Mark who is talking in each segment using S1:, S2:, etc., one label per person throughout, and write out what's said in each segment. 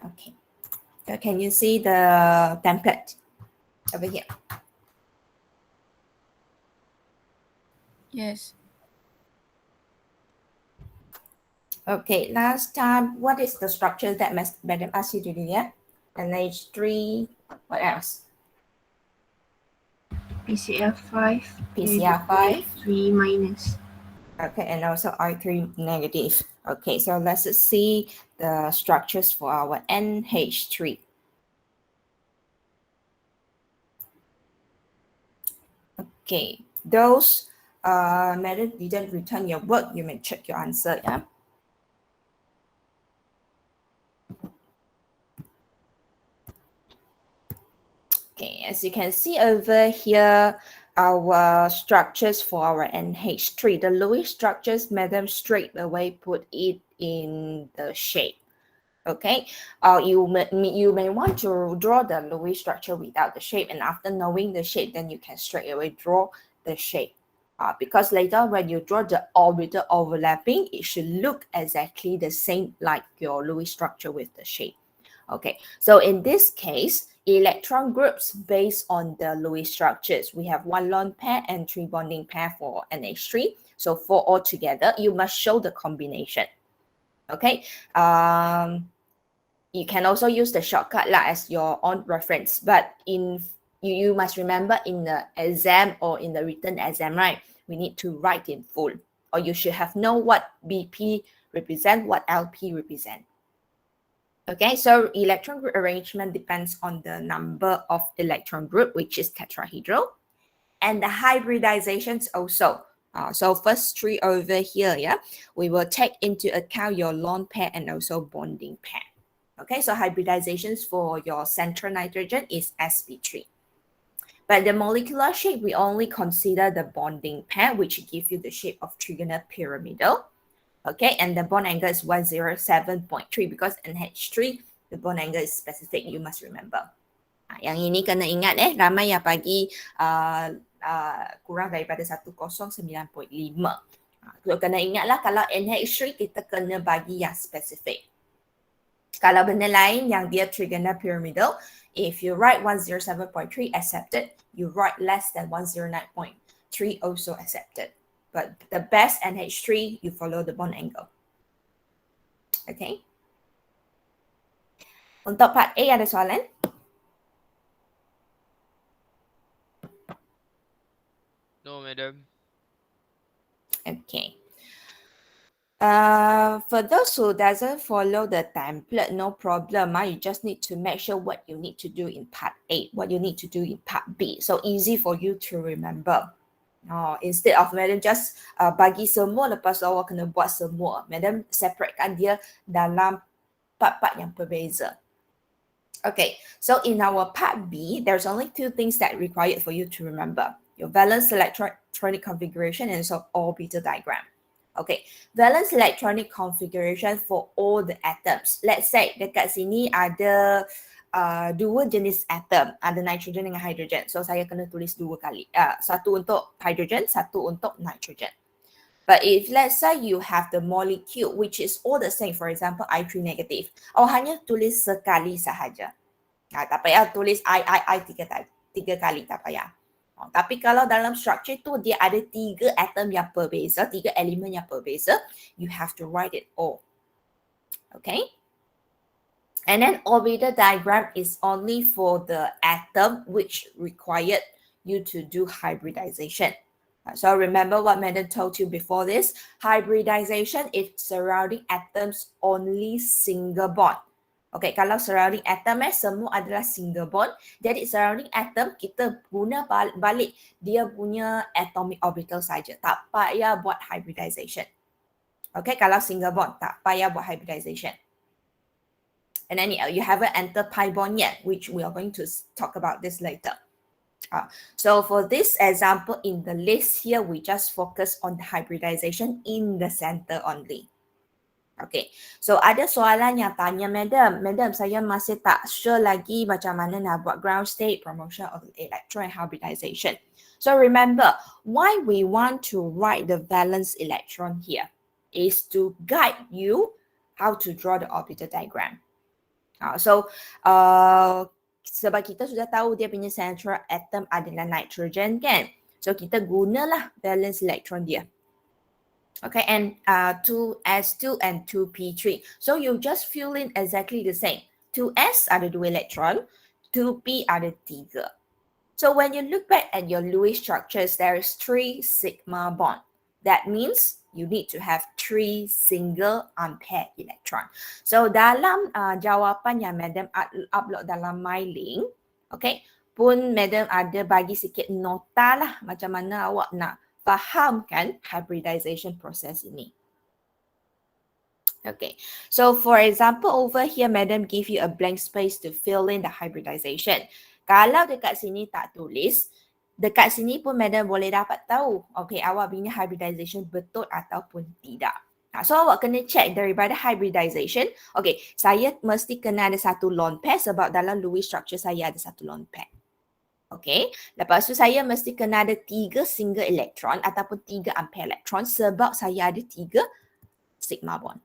S1: Okay. So can you see the template over here?
S2: Yes.
S1: Okay, last time, what is the structure that Madam asked you to do, yeah? NH3, what else?
S3: PCR5.
S1: PCR5.
S3: 3 minus.
S1: Okay, and also I3 negative. Okay, so let's see the structures for our NH3. Okay, those Madam didn't return your work, you may check your answer, yeah? Okay, as you can see over here, our structures for our NH3, the Lewis structures, Madam straight away put it in the shape. Okay, you may want to draw the Lewis structure without the shape, and after knowing the shape, then you can straight away draw the shape. Because later when you draw the orbital overlapping, it should look exactly the same like your Lewis structure with the shape. Okay, so in this case, electron groups based on the Lewis structures, we have 1 lone pair and 3 bonding pair for NH3. So 4 altogether, you must show the combination. Okay, you can also use the shortcut as your own reference, but you must remember in the exam or in the written exam, right, we need to write in full, or you should have known what BP represent, what LP represent. Okay, so electron group arrangement depends on the number of electron group, which is tetrahedral, and the hybridizations also. So first 3 over here, yeah, we will take into account your lone pair and also bonding pair. Okay, so hybridizations for your central nitrogen is sp3. But the molecular shape, we only consider the bonding pair, which give you the shape of trigonal pyramidal. Okay, and the bond angle is 107.3 because NH3, the bond angle is specific, you must remember. Yang ini kena ingat ramai yang bagi kurang daripada 109.5. So kena ingatlah kalau NH3 kita kena bagi yang spesifik. Kalau benda lain yang dia trigonal pyramidal, if you write 107.3 accepted, you write less than 109.3 also accepted. But the best NH3, you follow the bond angle. Okay. Untuk part A ada soalan?
S4: No, madam.
S1: Okay. For those who doesn't follow the template, no problem. You just need to make sure what you need to do in part A, what you need to do in part B. So easy for you to remember. Instead of madam just bagi semua lepas awak kena buat semua, madam separatekan dia dalam part-part yang berbeza. Okay, so in our part B, there's only 2 things that required for you to remember. Your valence electronic configuration and also orbital diagram. Okay, valence electronic configuration for all the atoms. Let's say dekat sini ada 2 jenis atom, ada nitrogen dengan hydrogen. So saya kena tulis 2 kali. Satu untuk hydrogen, satu untuk nitrogen. But if let's say you have the molecule which is all the same, for example I3 negative, hanya tulis sekali sahaja. Tak payah tulis I 3 kali, tak payah. Tapi kalau dalam structure tu dia ada 3 atom yang berbeza, 3 elemen yang berbeza, you have to write it all. Okay? And then orbital diagram is only for the atom which required you to do hybridization. So remember what Madam told you before this, hybridization is surrounding atoms only single bond. Okay, kalau surrounding atom semua adalah single bond, jadi surrounding atom kita guna balik dia punya atomic orbital saja, tak payah buat hybridization. Okay, kalau single bond tak payah buat hybridization. And then you haven't entered pi bond yet, which we are going to talk about this later. So for this example in the list here, we just focus on the hybridization in the center only. Okay, so ada soalan yang tanya, Madam saya masih tak sure lagi macam mana nak buat ground state, promotion of electron hybridization. So remember, why we want to write the valence electron here is to guide you how to draw the orbital diagram. Sebab kita sudah tahu dia punya central atom adalah nitrogen kan. So kita gunalah valence electron dia. Okay, and 2s2 and 2p3. So you just fill in exactly the same. 2s ada 2 elektron, 2p ada 3. So when you look back at your Lewis structures, there is 3 sigma bond. That means you need to have 3 single unpaired electron. So dalam jawapan yang Madam upload dalam mailing, okay, pun Madam ada bagi sikit nota lah macam mana awak nak fahamkan hybridization proses ini. Okay, so for example over here, Madam give you a blank space to fill in the hybridization. Kalau dekat sini tak tulis, dekat sini pun Madam boleh dapat tahu, okay, awak punya hybridization betul ataupun tidak. So awak kena check daripada hybridization, okay, saya mesti kena ada satu lone pair sebab dalam Lewis structure saya ada satu lone pair. Okay, lepas tu saya mesti kena ada 3 single electron ataupun 3 unpaired electron sebab saya ada 3 sigma bond.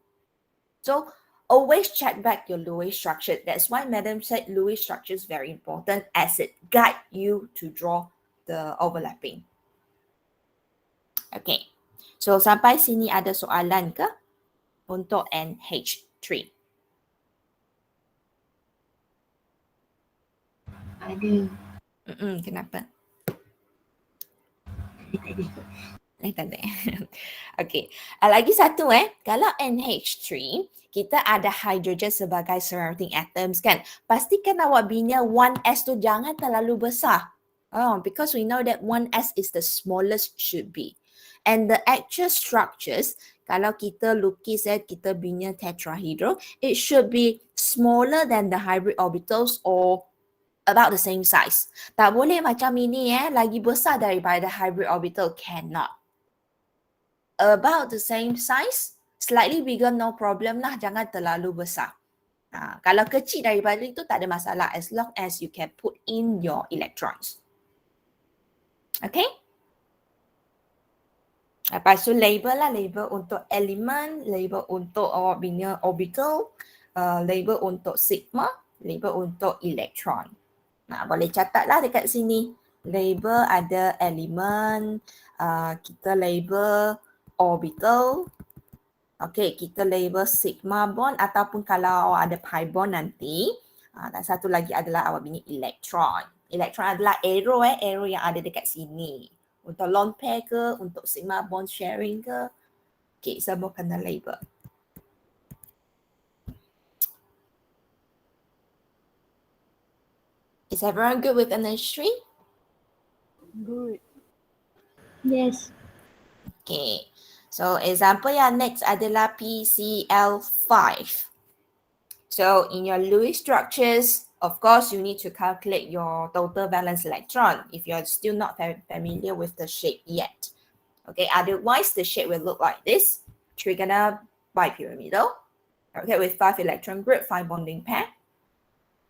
S1: So always check back your Lewis structure. That's why Madam said Lewis structure is very important as it guide you to draw the overlapping. Okay, so sampai sini ada soalan ke untuk NH3?
S3: Ada.
S1: Kenapa? Tak ada. Okay. Lagi satu kalau NH3, kita ada hydrogen sebagai surrounding atoms kan. Pastikan awak bina 1s tu jangan terlalu besar. Because we know that 1s is the smallest should be. And the actual structures, kalau kita lukis kita bina tetrahedral, it should be smaller than the hybrid orbitals or about the same size. Tak boleh macam ini lagi besar daripada hybrid orbital, cannot. About the same size, slightly bigger no problem lah, jangan terlalu besar. Kalau kecil daripada itu tak ada masalah as long as you can put in your electrons. Okay? Lepas tu label lah, label untuk elemen, label untuk awak bina orbital, label untuk sigma, label untuk electron. Boleh catatlah dekat sini. Label ada elemen, kita label orbital. Okay, kita label sigma bond ataupun kalau awak ada pi bond nanti. Dan satu lagi adalah awak bina electron. Electron adalah arrow arrow yang ada dekat sini. Untuk lone pair ke, untuk sigma bond sharing ke. Okay, semua kena label. Is everyone good with NH3?
S3: Good. Yes.
S1: Okay. So example yang next adalah PCl5. So in your Lewis structures, of course, you need to calculate your total valence electron if you're still not familiar with the shape yet. Okay, otherwise the shape will look like this. Trigonal bipyramidal. Okay, with 5 electron group, 5 bonding pair.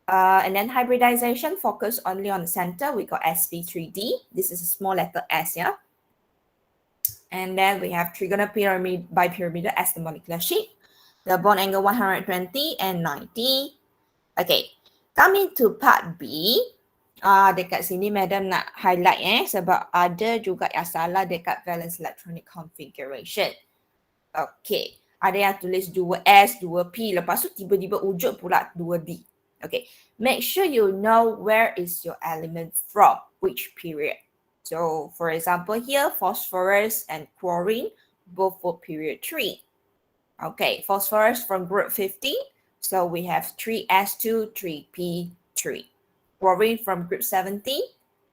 S1: And then hybridization, focus only on the center. We got sp3d. This is a small letter s, yeah. And then we have trigonal pyramid bipyramidal as the molecular shape. The bond angle 120 and 90. Okay, coming to part B. Dekat sini Madam nak highlight sebab ada juga yang salah dekat valence electronic configuration. Okay, ada yang tulis 2s, 2p, lepas tu tiba-tiba wujud pula 2d. Okay, make sure you know where is your element from, which period. So, for example here, phosphorus and chlorine, both for period 3. Okay, phosphorus from group 50, so we have 3s2, 3p3. Chlorine from group 70,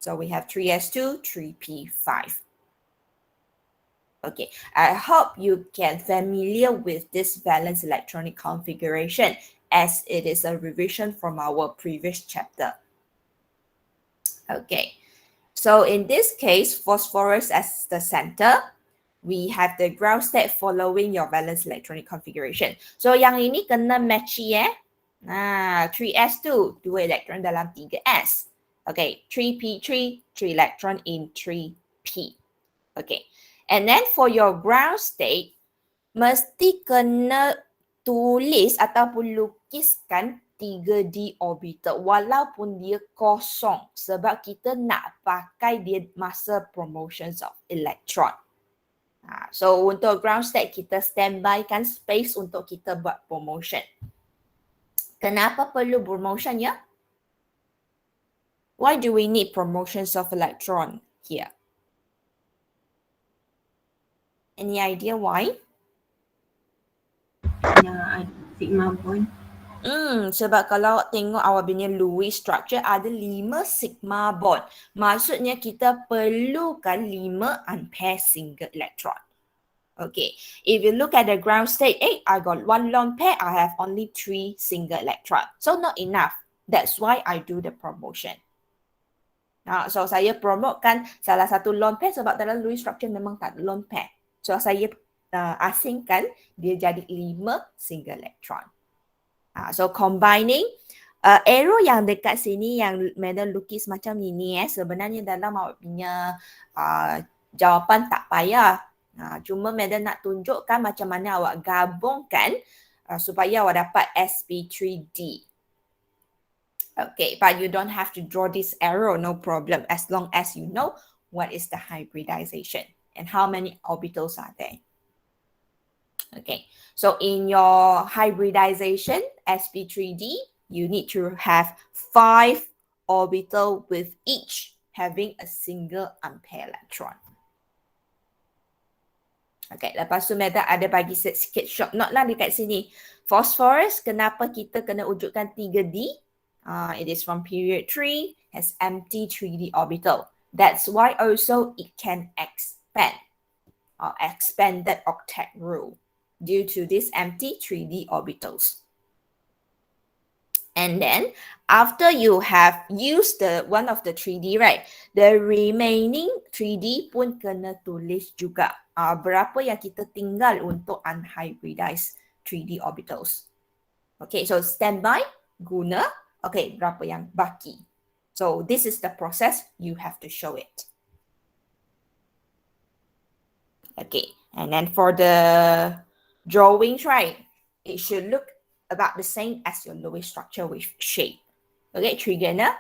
S1: so we have 3s2, 3p5. Okay, I hope you can familiar with this valence electronic configuration as it is a revision from our previous chapter. Okay, so in this case, phosphorus as the center, we have the ground state following your valence electronic configuration. So yang ini kena matchy 3s2, 2 elektron dalam 3s. Okay, 3p3, 3 electron in 3p. Okay, and then for your ground state, mesti kena tulis ataupun lukiskan 3D orbital walaupun dia kosong sebab kita nak pakai dia masa promotions of electron. So untuk ground state kita standby kan space untuk kita buat promotion. Kenapa perlu promotion ya? Why do we need promotions of electron here? Any idea why?
S3: Ada sigma bond.
S1: Sebab kalau awak tengok awak punya Lewis structure ada 5 sigma bond. Maksudnya kita perlukan 5 unpaired single electron. Okay, if you look at the ground state, I got 1 lone pair, I have only 3 single electron. So not enough. That's why I do the promotion. So saya promotekan salah satu lone pair sebab dalam Lewis structure memang tak ada lone pair. So saya asingkan dia jadi 5 single electron. So combining arrow yang dekat sini yang Madam lukis macam ini sebenarnya dalam awak punya jawapan tak payah. Cuma Madam nak tunjukkan macam mana awak gabungkan supaya awak dapat sp3d. Okay, but you don't have to draw this arrow, no problem, as long as you know what is the hybridization and how many orbitals are there. Okay, so in your hybridization, sp3d, you need to have 5 orbital with each having a single unpaired electron. Okay, lepas tu Madam ada bagi sikit short note lah dekat sini. Phosphorus, kenapa kita kena wujudkan 3D? It is from period 3, has empty 3D orbital. That's why also it can expand or expanded octet rule due to these empty 3D orbitals. And then after you have used one of the 3D, right, the remaining 3D pun kena tulis juga. Berapa yang kita tinggal untuk unhybridized 3D orbitals. Okay, so standby, guna, okay, berapa yang baki. So this is the process, you have to show it. Okay, and then for the drawings, right, it should look about the same as your Lewis structure with shape. Okay, trigonal,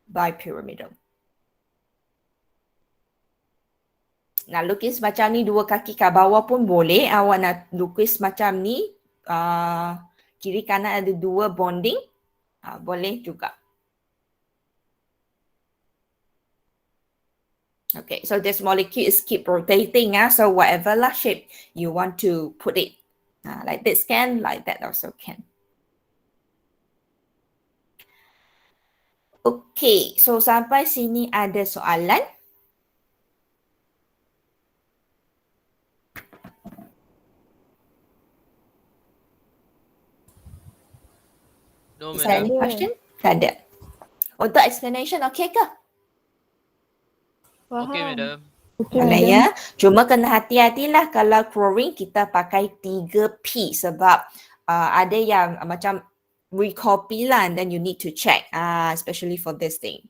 S1: bipyramidal. Nak lukis macam ni dua kaki kat bawah pun boleh. Awak nak lukis macam ni, kiri kanan ada 2 bonding, boleh juga. Okay, so this molecule is keep rotating. So whatever lah shape you want to put it. Like this can, like that also can. Okay, so sampai sini ada soalan?
S4: No,
S1: Is there any
S4: madam.
S1: question? Tak ada. Untuk explanation okay ke?
S4: Okay, madam.
S1: Boleh ya. Cuma kena hati-hatilah kalau chlorine kita pakai 3P sebab ada yang macam recopy lah and then you need to check especially for this thing.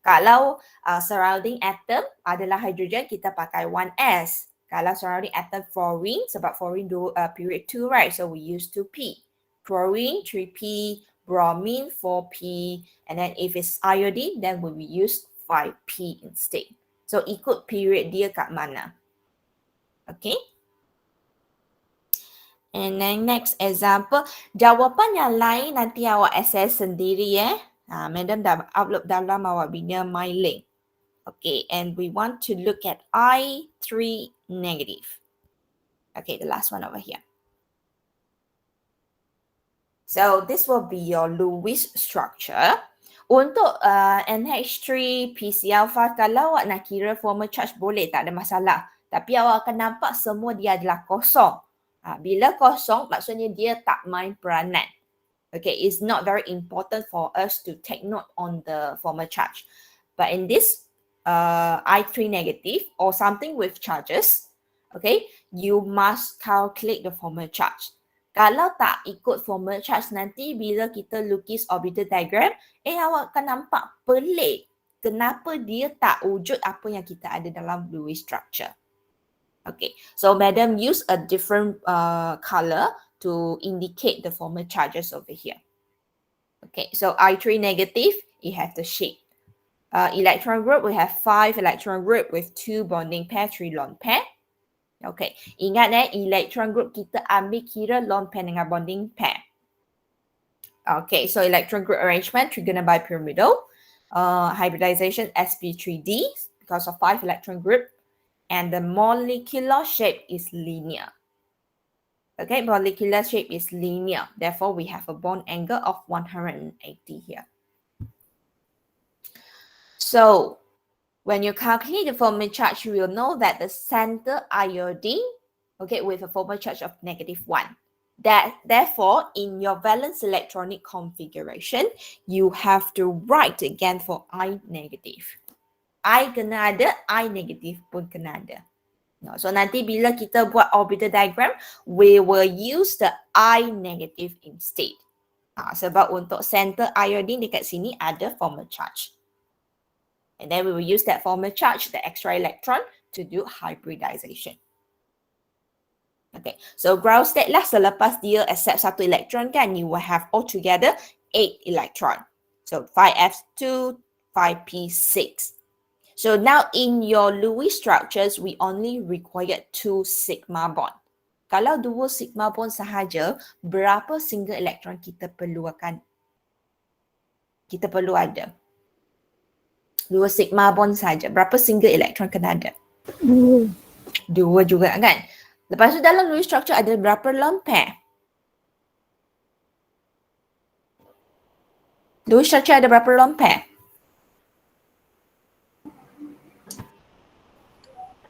S1: Kalau surrounding atom adalah hydrogen, kita pakai 1S. Kalau surrounding atom fluorine, sebab fluorine period 2, right? So we use 2P. Chlorine 3P, bromine 4P, and then if it's iodine, then we will use 5P instead. So ikut period dia kat mana. Okay. And then next example, jawapan yang lain nanti awak assess sendiri Madam dah upload dalam awak punya my link. Okay, and we want to look at I3 negative. Okay, the last one over here. So this will be your Lewis structure. Untuk NH3, PC alpha, kalau awak nak kira formal charge boleh, tak ada masalah. Tapi awak akan nampak semua dia adalah kosong. Bila kosong, maksudnya dia tak main peranan. Okay, it's not very important for us to take note on the formal charge. But in this I3 negative or something with charges, okay, you must calculate the formal charge. Kalau tak ikut formal charge nanti bila kita lukis orbital diagram, awak akan nampak pelik. Kenapa dia tak wujud apa yang kita ada dalam Lewis structure. Okay, so Madam use a different color to indicate the formal charges over here. Okay, so I3 negative, it has the shape. Electron group, we have 5 electron group with 2 bonding pair, 3 lone pair. Okay, ingat electron group kita ambil kira lone pair dengan bonding pair. Okay, so electron group arrangement, trigonobipyramidal. Hybridization sp3d because of 5 electron group. And the molecular shape is linear. Okay, molecular shape is linear. Therefore, we have a bond angle of 180 here. So, when you calculate the formal charge, you will know that the center iodine, okay, with a formal charge of -1. Therefore, in your valence electronic configuration, you have to write again for I negative. I kena ada, I negative pun kena ada. So, nanti bila kita buat orbital diagram, we will use the I negative instead. Sebab untuk center iodine dekat sini ada formal charge. And then we will use that formal charge, the extra electron, to do hybridization. Okay, so ground state lah selepas dia accept 1 electron kan, you will have altogether 8 electron. So 5s2, 5p6. So now in your Lewis structures, we only require 2 sigma bond. Kalau 2 sigma bond sahaja, berapa single electron kita perlukan? Kita perlu ada 2 sigma bond saja. Berapa single electron kena ada? 2 juga kan? Lepas tu dalam Lewis structure ada berapa lone pair? Lewis structure ada berapa lone pair?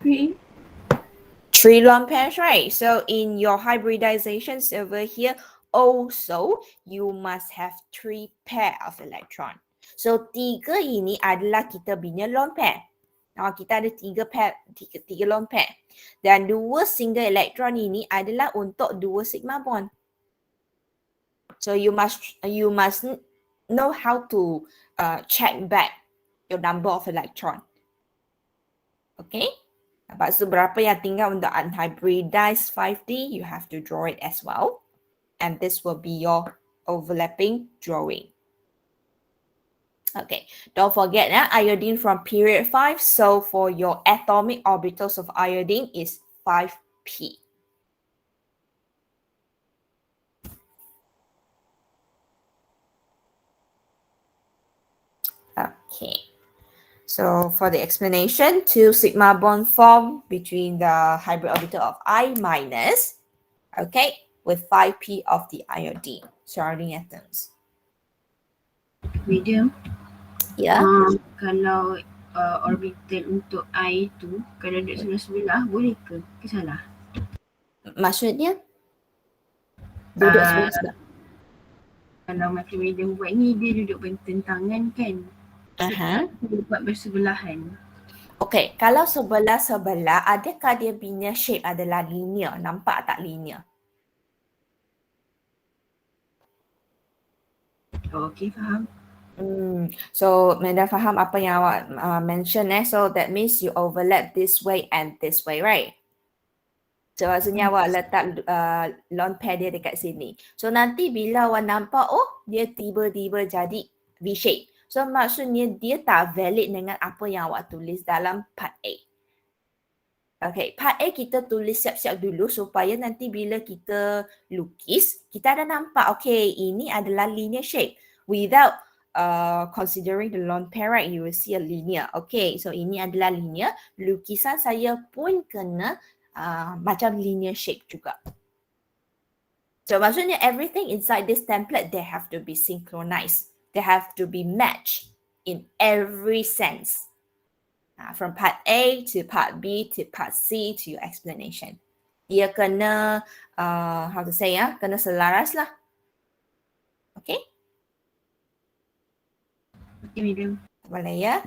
S3: 3.
S1: 3 lone pairs, right? So in your hybridizations over here, also you must have 3 pair of electron. So 3 ini adalah kita punya lone pair. Kita ada 3 pair, 3 lone pair. Dan 2 single electron ini adalah untuk 2 sigma bond. So you must know how to check back your number of electron. Okay? Lepas tu berapa yang tinggal untuk unhybridized 5D, you have to draw it as well. And this will be your overlapping drawing. Okay, don't forget iodine from period 5. So for your atomic orbitals of iodine is 5p. Okay. So for the explanation, 2 sigma bond form between the hybrid orbital of I minus, okay, with 5p of the iodine surrounding atoms.
S3: Medium.
S1: Yeah.
S3: Kalau orbital untuk I tu, kalau duduk sebelah-sebelah, boleh ke? Salah?
S1: Maksudnya? Duduk sebelah-sebelah.
S3: Kalau macam medium buat ni, dia duduk bertentangan kan? Dia buat bersebelahan.
S1: Okay, kalau sebelah-sebelah, adakah dia punya shape adalah linear? Nampak tak linear?
S3: Okay, faham.
S1: So, Menda faham apa yang awak mention So, that means you overlap this way and this way, right? So, maksudnya awak letak lone pair dia dekat sini. So, nanti bila awak nampak, oh, dia tiba-tiba jadi V-shape. So, maksudnya dia tak valid dengan apa yang awak tulis dalam part A. Okay, part A kita tulis siap-siap dulu supaya nanti bila kita lukis, kita ada nampak, okay, ini adalah linear shape. Without considering the lone pair, right, you will see a linear. Okay, so ini adalah linear. Lukisan saya pun kena macam linear shape juga. So, maksudnya everything inside this template, they have to be synchronized. They have to be matched in every sense. From part A to part B to part C to your explanation. Dia kena, how to say kena selaras lah. Okay?
S3: Okay, medium.
S1: Boleh ya?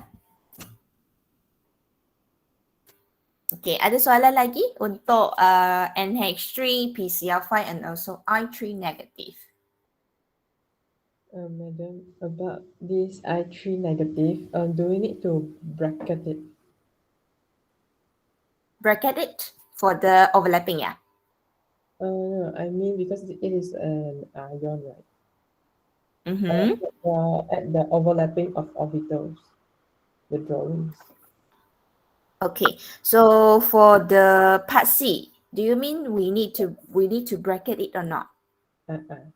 S1: Okay, ada soalan lagi untuk NH3, PCR5 and also I3 negative.
S2: Madam, about this I3 negative, do we need to bracket it?
S1: Bracket it for the overlapping, yeah?
S2: No, I mean because it is an ion, right?
S1: Mm-hmm.
S2: At the overlapping of orbitals, the drawings.
S1: Okay, so for the part C, do you mean we need to bracket it or not?
S2: Uh-uh.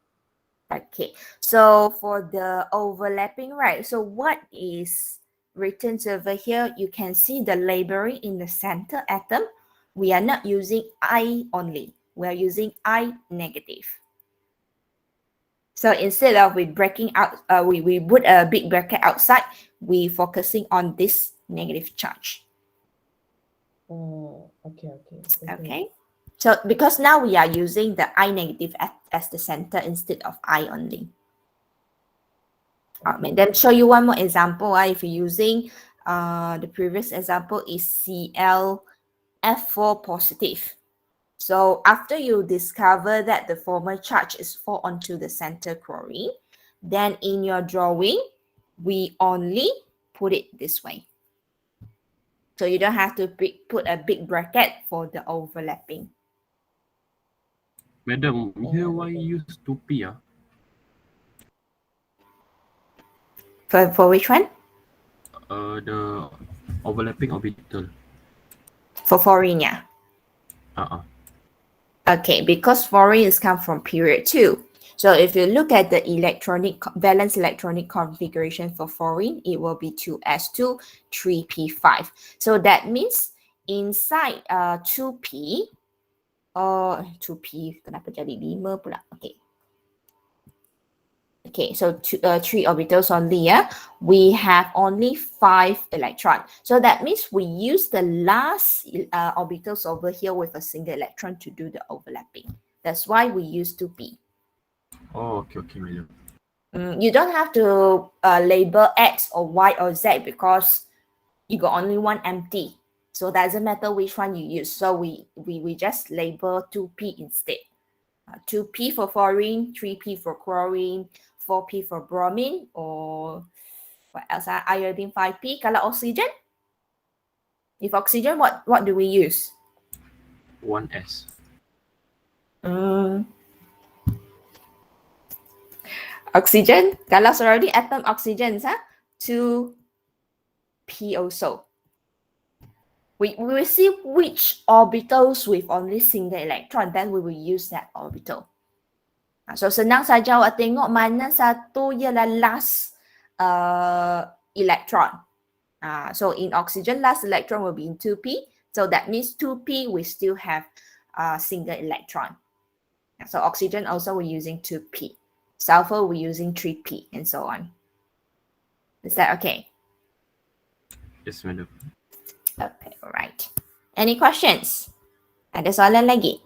S1: Okay, so for the overlapping, right? So what is written over here? You can see the labeling in the center atom. We are not using I only. We are using I negative. So instead of we breaking out, we put a big bracket outside, we focusing on this negative charge.
S2: Okay.
S1: Okay. So because now we are using the I negative as the center instead of I only.
S2: Okay.
S1: Then show you one more example. If you're using the previous example is Cl(F4) positive. So after you discover that the former charge is 4 onto the center chlorine, then in your drawing, we only put it this way. So you don't have to put a big bracket for the overlapping.
S5: Madam, here why use 2p?
S1: For which one?
S5: The overlapping orbital.
S1: For fluorine, yeah. Okay, because fluorines come from period 2. So if you look at the valence electronic configuration for fluorine, it will be 2s2, 3p5. So that means inside 2p, 2p, kenapa jadi 5 pula? Okay, so 3 orbitals only, yeah? We have only 5 electrons. So that means we use the last orbitals over here with a single electron to do the overlapping. That's why we use 2p.
S5: Oh, okay, madam.
S1: You don't have to label X or Y or Z because you got only one empty. So it doesn't matter which one you use. So we just label 2p instead. 2p for fluorine, 3p for chlorine, 4p for bromine, or what else? Iodine 5p. Kalau oxygen? If oxygen, what do we use?
S5: 1s.
S1: Oxygen, kalau surrounding atom oxygen, 2p also. We will see which orbitals with only single electron, then we will use that orbital. So senang saja awak tengok mana satu ialah last electron. So in oxygen, last electron will be in 2p. So that means 2p we still have a single electron. So oxygen also we're using 2p. Sulfur we're using 3p and so on. Is that okay?
S5: Yes, madam.
S1: Okay, all right. Any questions? Ada soalan lagi?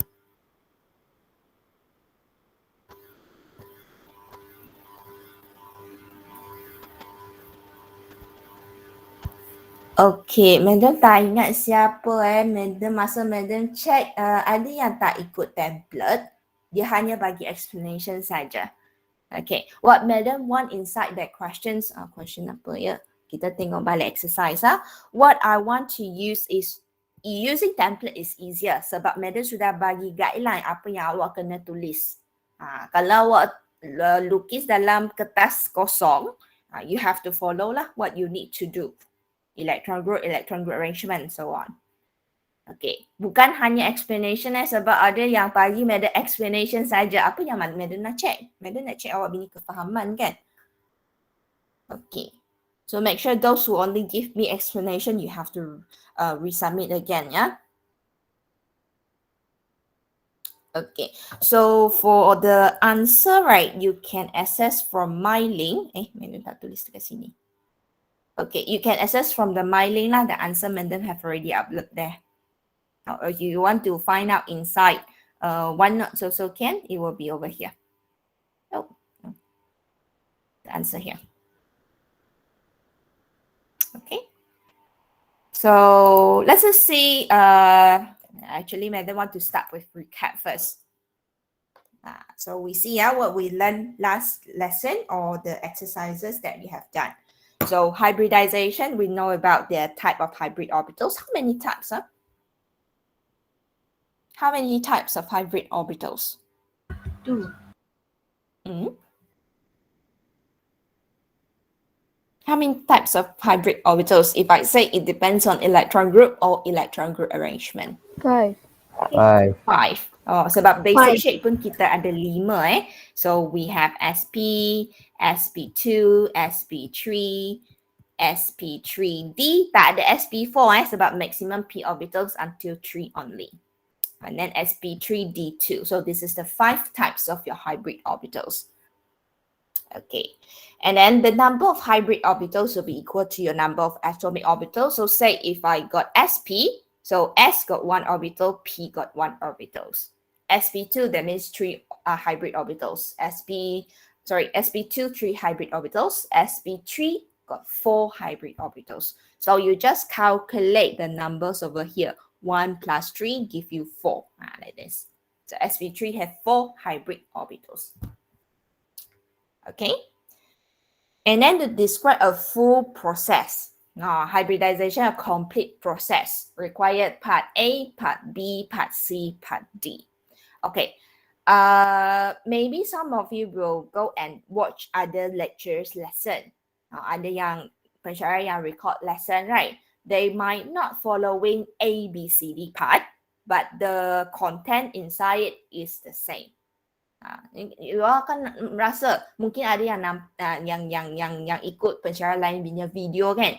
S1: Okay, madam tak ingat siapa madam masa madam check ada yang tak ikut template, dia hanya bagi explanation saja. Okay, what madam want inside that questions, question apa ya? Kita tengok balik exercise. What I want to use is, using template is easier sebab madam sudah bagi guideline apa yang awak kena tulis. Kalau awak lukis dalam kertas kosong, you have to follow lah what you need to do. Electron group arrangement, and so on. Okay, bukan hanya explanation sebab ada yang pagi madam explanation saja. Apa yang madam nak check? Madam nak check awak punya kefahaman kan? Okay, so make sure those who only give me explanation, you have to resubmit again, yeah? Okay, so for the answer, right, you can access from my link. Madam tak tulis dekat sini. Okay, you can access from the my link lah. The answer madam have already uploaded there. Or if you want to find out inside OneNote also can, it will be over here. Oh, the answer here. Okay. So let's just see. Actually, madam want to start with recap first. So we see what we learned last lesson or the exercises that we have done. So hybridization, we know about the type of hybrid orbitals. How many types? How How many types of hybrid orbitals?
S3: 2.
S1: Mm? How many types of hybrid orbitals if I say it depends on electron group or electron group arrangement?
S6: 5.
S7: 5.
S1: 5. Oh, sebab basic
S3: 5.
S1: shape pun kita ada 5 So we have SP, SP2, SP3, SP3D. Tak ada SP4 sebab maximum p orbitals until 3 only. And then SP3D2. So this is the 5 types of your hybrid orbitals. Okay. And then the number of hybrid orbitals will be equal to your number of atomic orbitals. So say if I got SP, so S got 1 orbital, P got 1 orbitals. SP2, that means 3 hybrid orbitals. SP2, 3 hybrid orbitals. SP3 got 4 hybrid orbitals. So you just calculate the numbers over here. 1 plus 3 give you 4, like this. So SP3 have 4 hybrid orbitals. Okay. And then to describe a full process, hybridization, a complete process, required part A, part B, part C, part D. Okay, maybe some of you will go and watch other lectures lesson. Ada yang pensyarah yang record lesson, right? They might not following A, B, C, D part, but the content inside it is the same. You akan merasa mungkin ada yang ikut pensyarah lain punya video kan.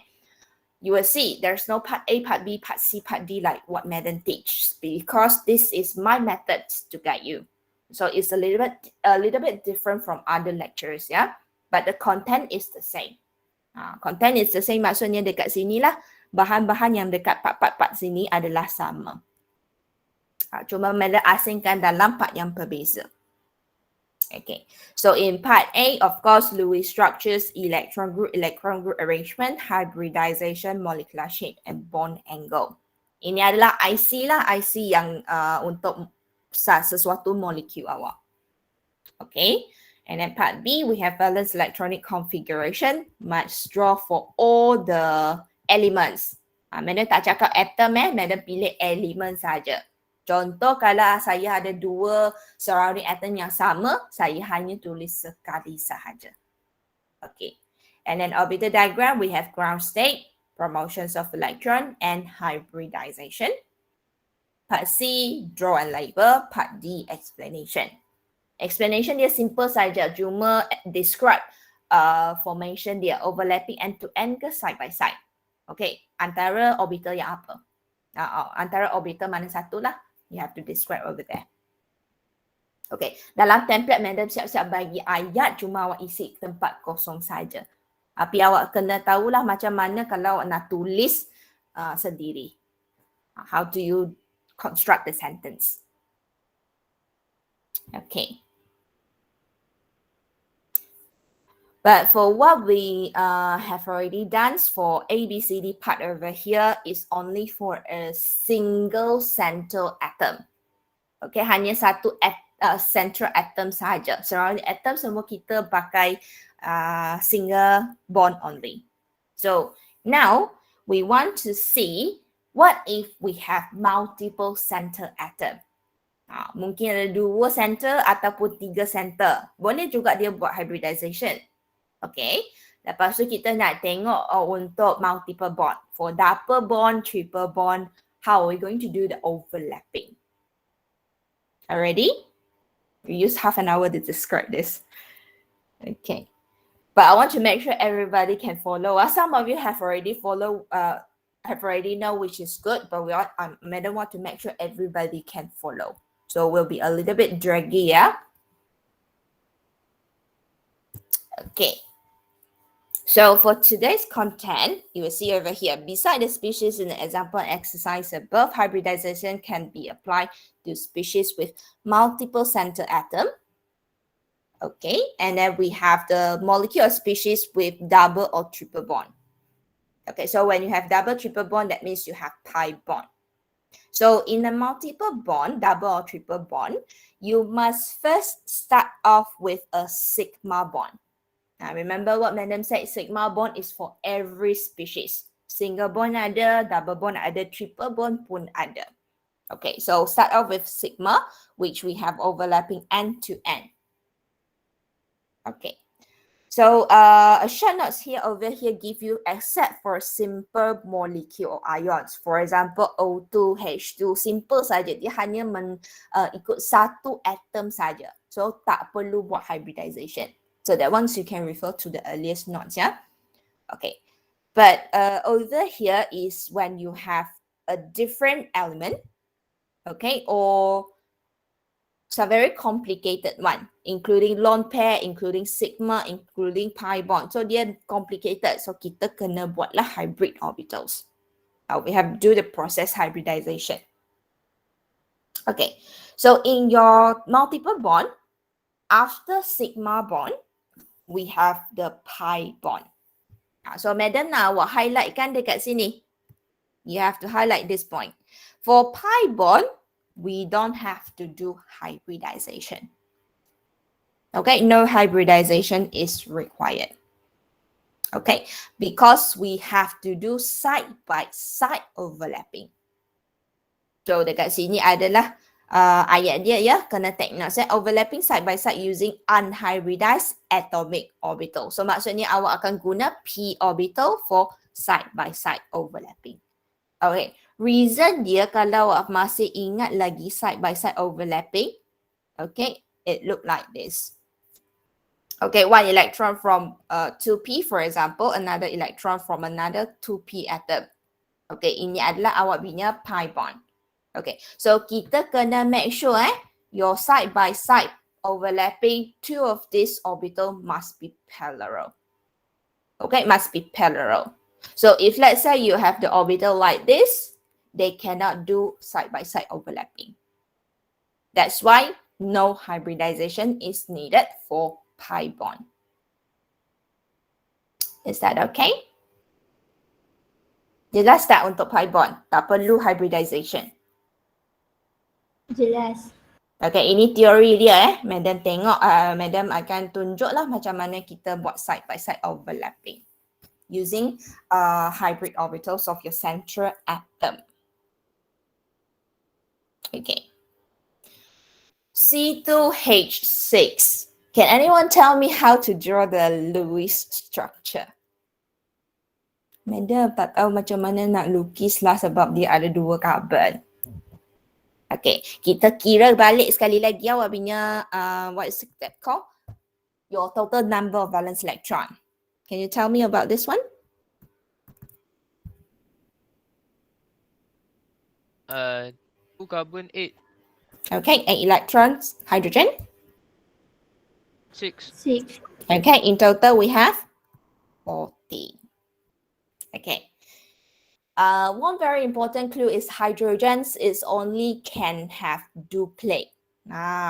S1: You will see there's no part A, part B, part C, part D like what Madam teaches because this is my method to guide you. So it's a little bit different from other lectures, yeah. But the content is the same. Content is the same maksudnya dekat sini lah bahan-bahan yang dekat part-part sini adalah sama. Cuma Madam asingkan dalam part yang berbeza. Okay, so in part A, of course, Lewis structures, electron group arrangement, hybridization, molecular shape, and bond angle. Ini adalah IC lah, IC yang untuk sesuatu molekul awak. Okay, and then part B, we have valence electronic configuration, must draw for all the elements. Madam tak cakap atom Madam pilih elemen saja. Contoh kalau saya ada 2 surrounding atom yang sama, saya hanya tulis sekali sahaja. Okay. And then orbital diagram, we have ground state, promotions of electron, and hybridization. Part C, draw and label. Part D, explanation. Explanation dia simple saja, cuma describe formation dia, overlapping end-to-end ke side by side. Okay, antara orbital yang apa? Antara orbital mana satu lah. You have to describe over there. Okay, dalam template Madam siap-siap bagi ayat cuma awak isi tempat kosong saja. Tapi awak kena tahulah macam mana kalau awak nak tulis sendiri. How do you construct the sentence? Okay. But for what we have already done for ABCD part over here is only for a single central atom. Okay, hanya satu central atom sahaja. Surrounding atom semua kita pakai single bond only. So now we want to see what if we have multiple center atom. Mungkin ada 2 center ataupun 3 center. Boleh juga dia buat hybridization. Okay, lepas tu kita nak tengok untuk multiple bond. For double bond, triple bond, how are we going to do the overlapping? Already? We use half an hour to describe this. Okay, but I want to make sure everybody can follow. Some of you have already know, which is good, but I don't want to make sure everybody can follow. So we'll be a little bit draggy, yeah? Okay. So for today's content, you will see over here, beside the species in the example exercise above, hybridization can be applied to species with multiple center atom. Okay, and then we have the molecular species with double or triple bond. Okay, so when you have double, triple bond, that means you have pi bond. So in a multiple bond, double or triple bond, you must first start off with a sigma bond. Now, remember what Madam said, sigma bond is for every species. Single bond ada, double bond ada, triple bond pun ada. Okay, so start off with sigma, which we have overlapping end to end. Okay, so a short notes here over here give you except for simple molecule or ions. For example, O2, H2, simple saja. Dia hanya ikut satu atom saja. So tak perlu buat hybridization. So that ones you can refer to the earliest notes, yeah. Okay, but over here is when you have a different element, okay, or it's a very complicated one, including lone pair, including sigma, including pi bond. So dia complicated. So kita kena buatlah hybrid orbitals. We have to do the process hybridization. Okay, so in your multiple bond, after sigma bond, we have the pi bond. So madam nak awak highlight kan dekat sini. You have to highlight this point. For pi bond, we don't have to do hybridization. Okay, no hybridization is required. Okay, because we have to do side-by-side overlapping. So dekat sini adalah ayat dia ya, kena take note. Overlapping side-by-side using unhybridized atomic orbital. So maksudnya awak akan guna p orbital for side-by-side overlapping. Okay, reason dia kalau awak masih ingat lagi side-by-side overlapping, okay, it look like this. Okay, one electron from 2p, for example, another electron from another 2p atom. Okay, ini adalah awak punya pi bond. Okay, so kita kena make sure your side-by-side overlapping, two of this orbital must be parallel. Okay, must be parallel. So if let's say you have the orbital like this, they cannot do side-by-side overlapping. That's why no hybridization is needed for pi bond. Is that okay? Jelas tak untuk pi bond? Tak perlu hybridization.
S3: Jelas.
S1: Okay, ini teori dia Madam tengok, Madam akan tunjuklah macam mana kita buat side-by-side overlapping using hybrid orbitals of your central atom. Okay. C2H6. Can anyone tell me how to draw the Lewis structure? Madam tak tahu macam mana nak lukis lah sebab dia ada dua carbon. Okay, kita kira balik sekali lagi awak punya what is that called? Your total number of valence electron. Can you tell me about this one?
S4: 2 carbon 8.
S1: Okay, 8 electrons, hydrogen.
S4: 6.
S3: 6.
S1: Okay, in total we have 40. Okay. One very important clue is hydrogens is only can have duplet.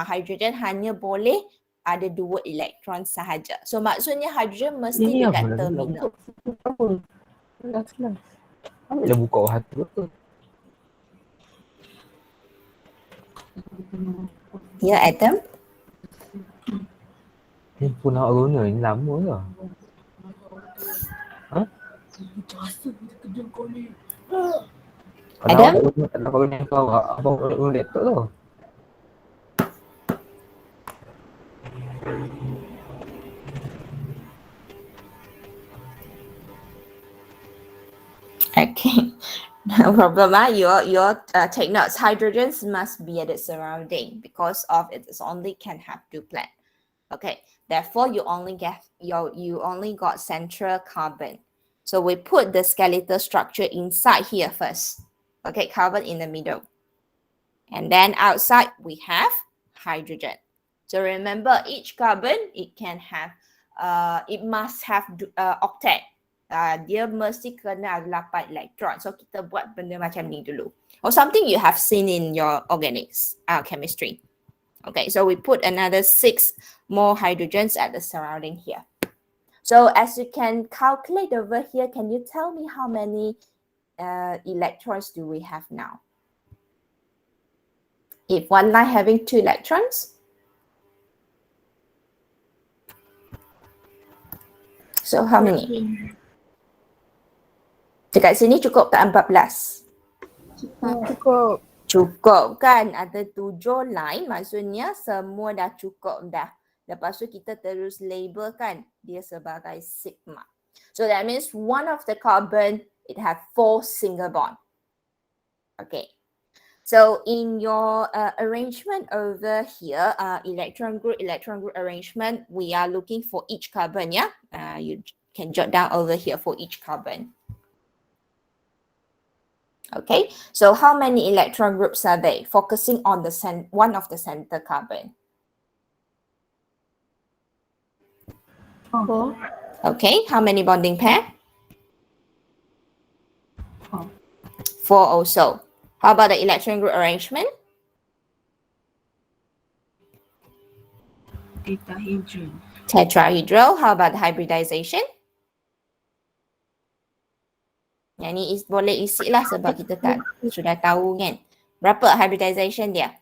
S1: Hydrogen hanya boleh ada 2 elektron sahaja. So maksudnya hydrogen mesti
S6: Ini
S1: dekat
S6: apa
S1: terminal.
S6: Kelas. Ambil dah buka hati tu.
S1: Ya, Adam?
S6: Ni pun nak guna ni lama ke? Ha?
S1: Adam?
S6: Tak dapat guna kau abang guna laptop tu.
S1: Okay, no problem. Your take notes. Hydrogens must be at its surrounding because of it is only can have duplet. Okay, therefore you only got central carbon. So we put the skeletal structure inside here first. Okay, carbon in the middle, and then outside we have hydrogen. So remember, each carbon it must have octet. Dia mesti kena 8 elektron. So kita buat benda macam ni dulu. Or something you have seen in your organics chemistry. Okay, so we put another 6 more hydrogens at the surrounding here. So as you can calculate over here, can you tell me how many electrons do we have now? If one line having 2 electrons, so how many? Dekat sini cukup tak 14?
S3: Cukup.
S1: Cukup kan, ada 7 line, maksudnya semua dah cukup dah. Lepas tu kita terus label kan dia sebagai sigma. So that means one of the carbon, it have 4 single bond. Okay. So in your arrangement over here, electron group arrangement, we are looking for each carbon, yeah? You can jot down over here for each carbon. Okay, so how many electron groups are they? Focusing on the one of the center carbon.
S3: 4.
S1: Okay, how many bonding pair?
S3: 4.
S1: 4 also. How about the electron group arrangement?
S3: Tetrahedral.
S1: Tetrahedral. How about the hybridization? Yang ni boleh isi lah sebab kita tak sudah tahu kan. Berapa hybridization dia?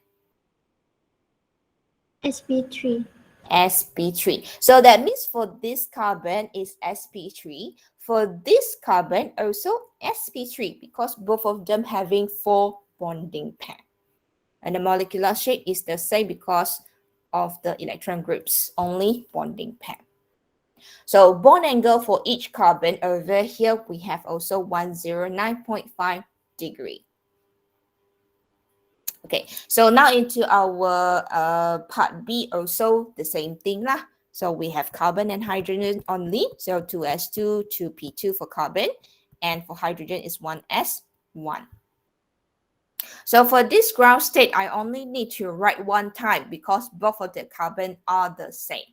S7: SP3.
S1: SP3. So that means for this carbon is SP3. For this carbon also SP3 because both of them having 4 bonding pair. And the molecular shape is the same because of the electron groups, only bonding pair. So bond angle for each carbon over here, we have also 109.5 degree. Okay, so now into our part B also the same thing lah. So we have carbon and hydrogen only. So 2s2, 2p2 for carbon. And for hydrogen is 1s1. So for this ground state, I only need to write one time because both of the carbon are the same.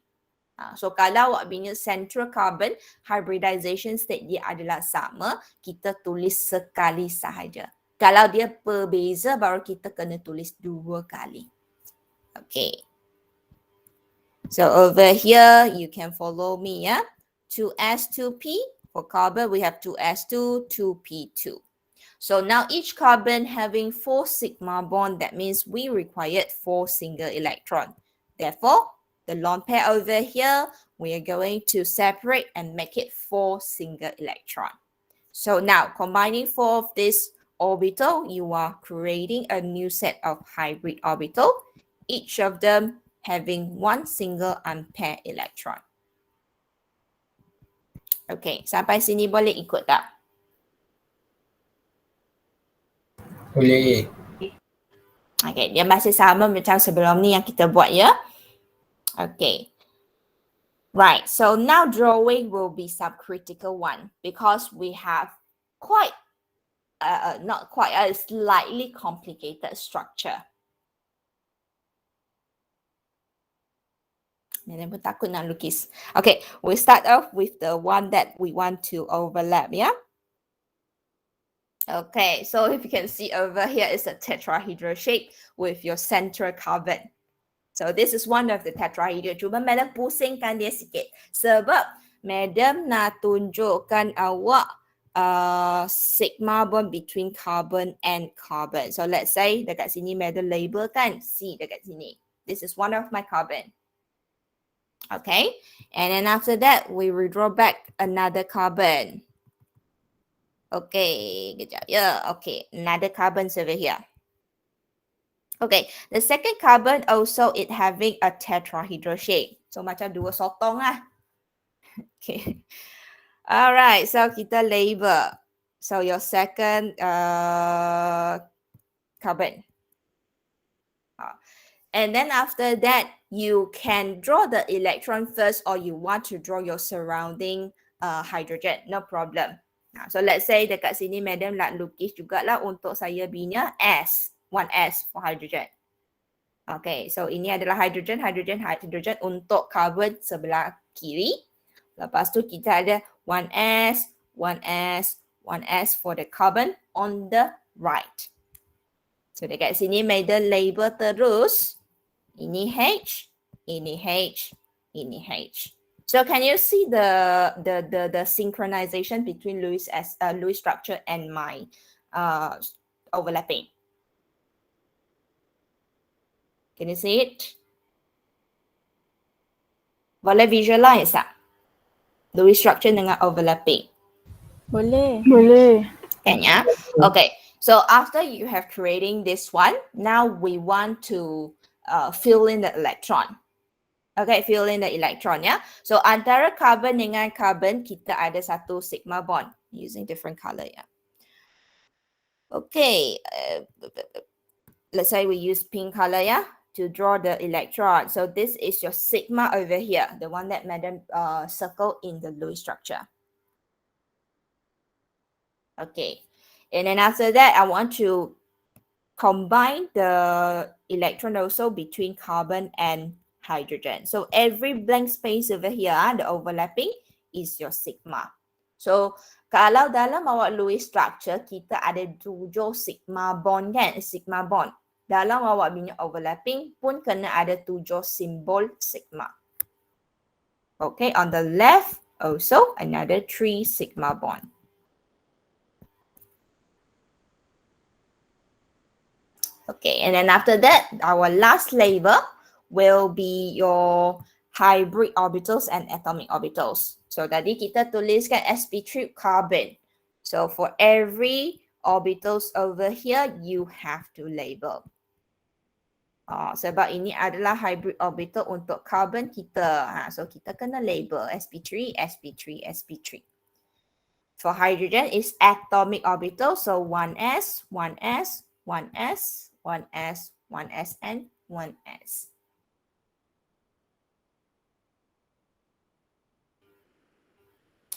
S1: So kalau awak punya central carbon, hybridization state dia adalah sama, kita tulis sekali sahaja. Kalau dia berbeza, baru kita kena tulis 2 kali. Okay. So over here, you can follow me, yeah? 2s2p. For carbon, we have 2s2, 2p2. So now each carbon having 4 sigma bond, that means we required 4 single electron. Therefore, the lone pair over here, we are going to separate and make it 4 single electron. So now combining 4 of this orbital, you are creating a new set of hybrid orbital, each of them having 1 single unpaired electron. Okay, sampai sini boleh ikut tak?
S6: Boleh.
S1: Okay, dia masih sama macam sebelum ni yang kita buat ya. Okay. Right, so now drawing will be subcritical one because we have quite, not quite, a slightly complicated structure. Nenek pun takut nak lukis. Okay, we start off with the one that we want to overlap, yeah? Okay, so if you can see over here is a tetrahedral shape with your central carbon. So this is one of the tetrahedral. Cuba madam pusingkan dia sikit. Sebab madam nak tunjukkan awak sigma bond between carbon and carbon. So let's say dekat sini madam label kan C dekat sini. This is one of my carbon. Okay, and then after that we will draw back another carbon. Okay, kejap ya. Okay, another carbon over here. Okay, the second carbon also it having a tetrahedral shape. So macam 2 sotong lah. Okay. Alright, so kita label. So your second carbon. And then after that, you can draw the electron first or you want to draw your surrounding hydrogen. No problem. So let's say dekat sini madam nak lukis jugalah untuk saya punya S. 1s for hydrogen. Okay, so ini adalah hydrogen untuk carbon sebelah kiri. Lepas tu kita ada 1s, 1s, 1s for the carbon on the right. So dekat sini madam label terus. Ini H, ini H, ini H. So can you see the synchronization between Lewis structure and my overlapping? Can you see it? Boleh visualize tak? Lewis structure dengan overlapping.
S7: Boleh.
S1: Kan ya? Okay. So after you have creating this one, now we want to fill in the electron. Okay, fill in the electron ya. So antara carbon dengan carbon kita ada satu sigma bond using different color ya. Okay, let's say we use pink color ya to draw the electron. So this is your sigma over here, the one that Madam circle in the Lewis structure. Okay, and then after that, I want to combine the electron also between carbon and hydrogen. So every blank space over here, the overlapping is your sigma. So kalau dalam awak Lewis structure, kita ada 7 sigma bond kan? Sigma bond. Dalam awak punya overlapping pun kena ada 7 simbol sigma. Okay, on the left also another 3 sigma bond. Okay, and then after that, our last label will be your hybrid orbitals and atomic orbitals. So tadi kita tuliskan sp3 carbon. So for every orbitals over here, you have to label. Sebab ini adalah hybrid orbital untuk carbon kita. So kita kena label sp3, sp3, sp3. For hydrogen is atomic orbital. So 1s, 1s, 1s, 1s, 1s, and 1s.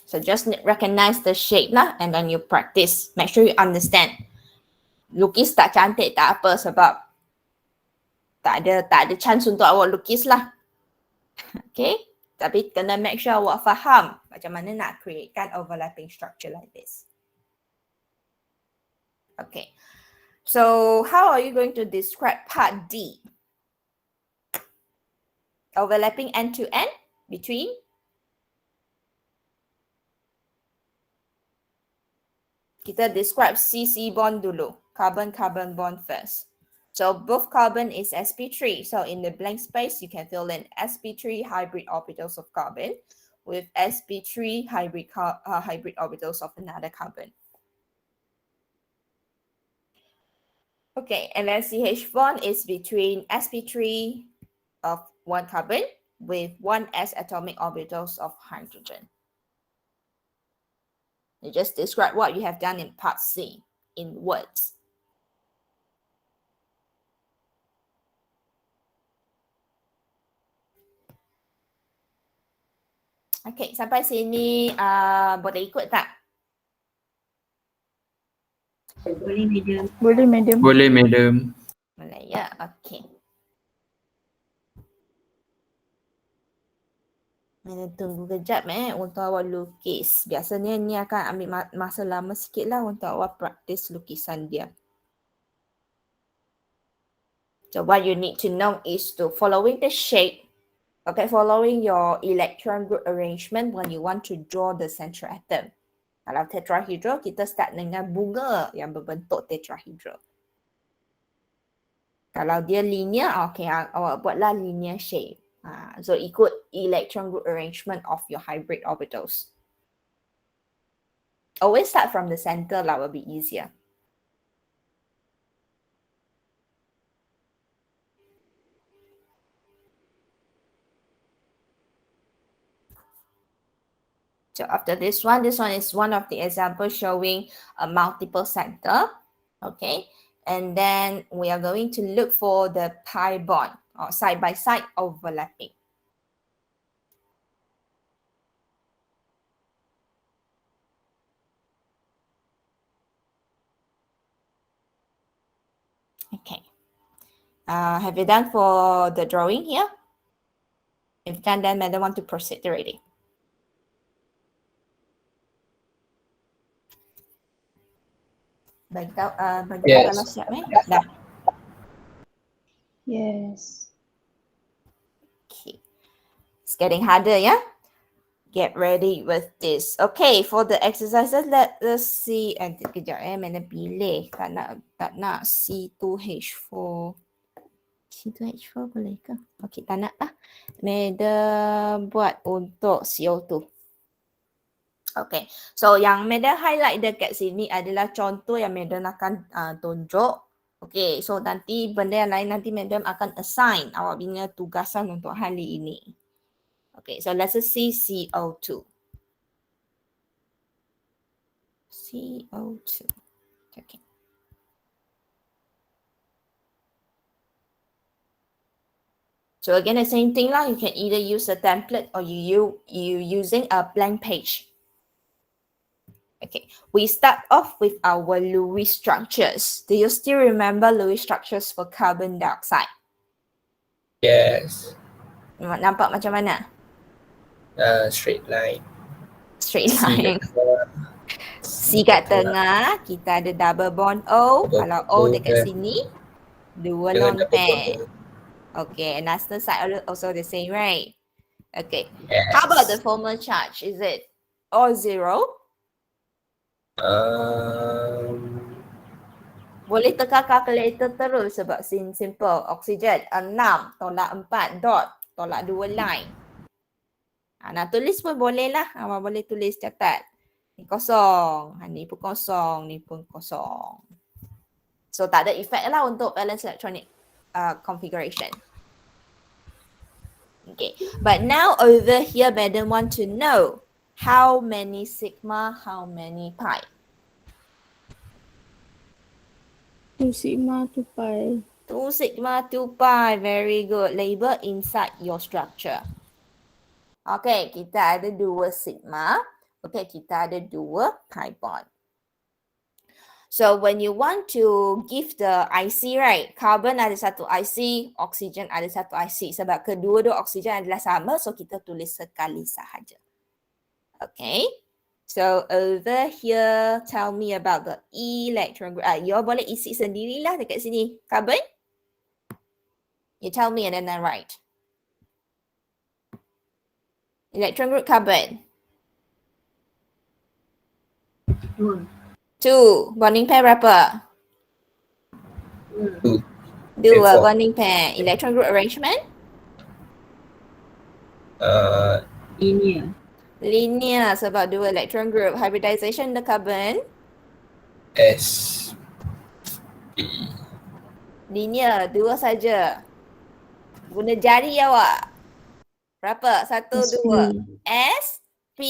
S1: So just recognize the shape lah, and then you practice. Make sure you understand. Lukis tak cantik tak apa sebab tak ada chance untuk awak lukis lah. Okay, tapi kena make sure awak faham macam mana nak createkan overlapping structure like this. Okay. So how are you going to describe part D? Overlapping end to end between kita describe CC bond dulu. Carbon-carbon bond first. So both carbon is sp3. So in the blank space, you can fill in sp3 hybrid orbitals of carbon with sp3 hybrid orbitals of another carbon. Okay, and then CH bond is between sp3 of one carbon with 1s atomic orbitals of hydrogen. You just describe what you have done in part C in words. Okay, sampai sini boleh ikut tak?
S3: Boleh madam.
S7: Boleh, madam.
S5: Boleh, madam.
S1: Boleh ya, okay. Mana tunggu kejap untuk awak lukis. Biasanya ni akan ambil masa lama sikit lah untuk awak praktis lukisan dia. So what you need to know is to following the shape. Okay, following your electron group arrangement when you want to draw the central atom. Kalau tetrahedral, kita start dengan bunga yang berbentuk tetrahedral. Kalau dia linear, okay, awak buatlah linear shape. So ikut electron group arrangement of your hybrid orbitals. Always start from the center, that will be easier. So after this one is one of the examples showing a multiple center. Okay, and then we are going to look for the pi bond or side by side overlapping. Okay, have you done for the drawing here? If done, then madam want to proceed already. Bagi
S6: Yes.
S1: kalau siap dah.
S7: Yes.
S1: Okay. It's getting harder, yeah? Get ready with this. Okay, for the exercises, let us see. Kejap mana pilih. Tak nak C2H4. C2H4 boleh ke? Okay, tak nak lah. Madam buat untuk CO2. Okay, so yang Madam highlight dekat sini adalah contoh yang Madam akan tunjuk. Okay, so nanti benda yang lain nanti Madam akan assign awak punya tugasan untuk hari ini. Okay, so let's see CO2. CO2. Okay. So again, the same thing lah. You can either use a template or you using a blank page. Okay, we start off with our Lewis structures. Do you still remember Lewis structures for carbon dioxide?
S7: Yes.
S1: Nampak macam mana?
S7: Straight line.
S1: Straight
S7: C
S1: line.
S7: kat tengah.
S1: C kat tengah, kita ada double bond O.
S7: Double
S1: Kalau O
S7: bond
S1: dekat
S7: O.
S1: sini, dua
S7: Dengan
S1: lone
S7: double bond
S1: pair.
S7: O.
S1: Okay, and other side also the same, right? Okay.
S7: Yes.
S1: How about the formal charge? Is it O zero? Boleh tekan calculator terus sebab simple. Oksigen 6 tolak 4 dot tolak 2 line. Nak tulis pun boleh lah. Awak boleh tulis catat. Ni kosong. Ni pun kosong. Ni pun kosong. So tak ada effect lah untuk valence electronic configuration. Okay. But now over here, Madam want to know how many sigma, how many pi?
S8: 2 sigma 2 pi.
S1: 2 sigma 2 pi. Very good. Label inside your structure. Okay, kita ada 2 sigma. Okay, kita ada 2 pi bond. So when you want to give the IC, right? Carbon ada satu IC, oksigen ada satu IC. Sebab kedua-dua oksigen adalah sama, so kita tulis sekali sahaja. Okay. So over here, tell me about the electron group. You boleh isi sendirilah dekat sini. Carbon? You tell me and then I write. Electron group carbon. 2. Bonding pair berapa?
S7: 2.
S1: 2 bonding pair. Electron group arrangement?
S3: Linear.
S1: Linear sebab 2 electron group. Hybridization the carbon?
S7: S. P.
S1: Linear, 2 saja. Guna jari awak. Berapa? 1, 2. S, P.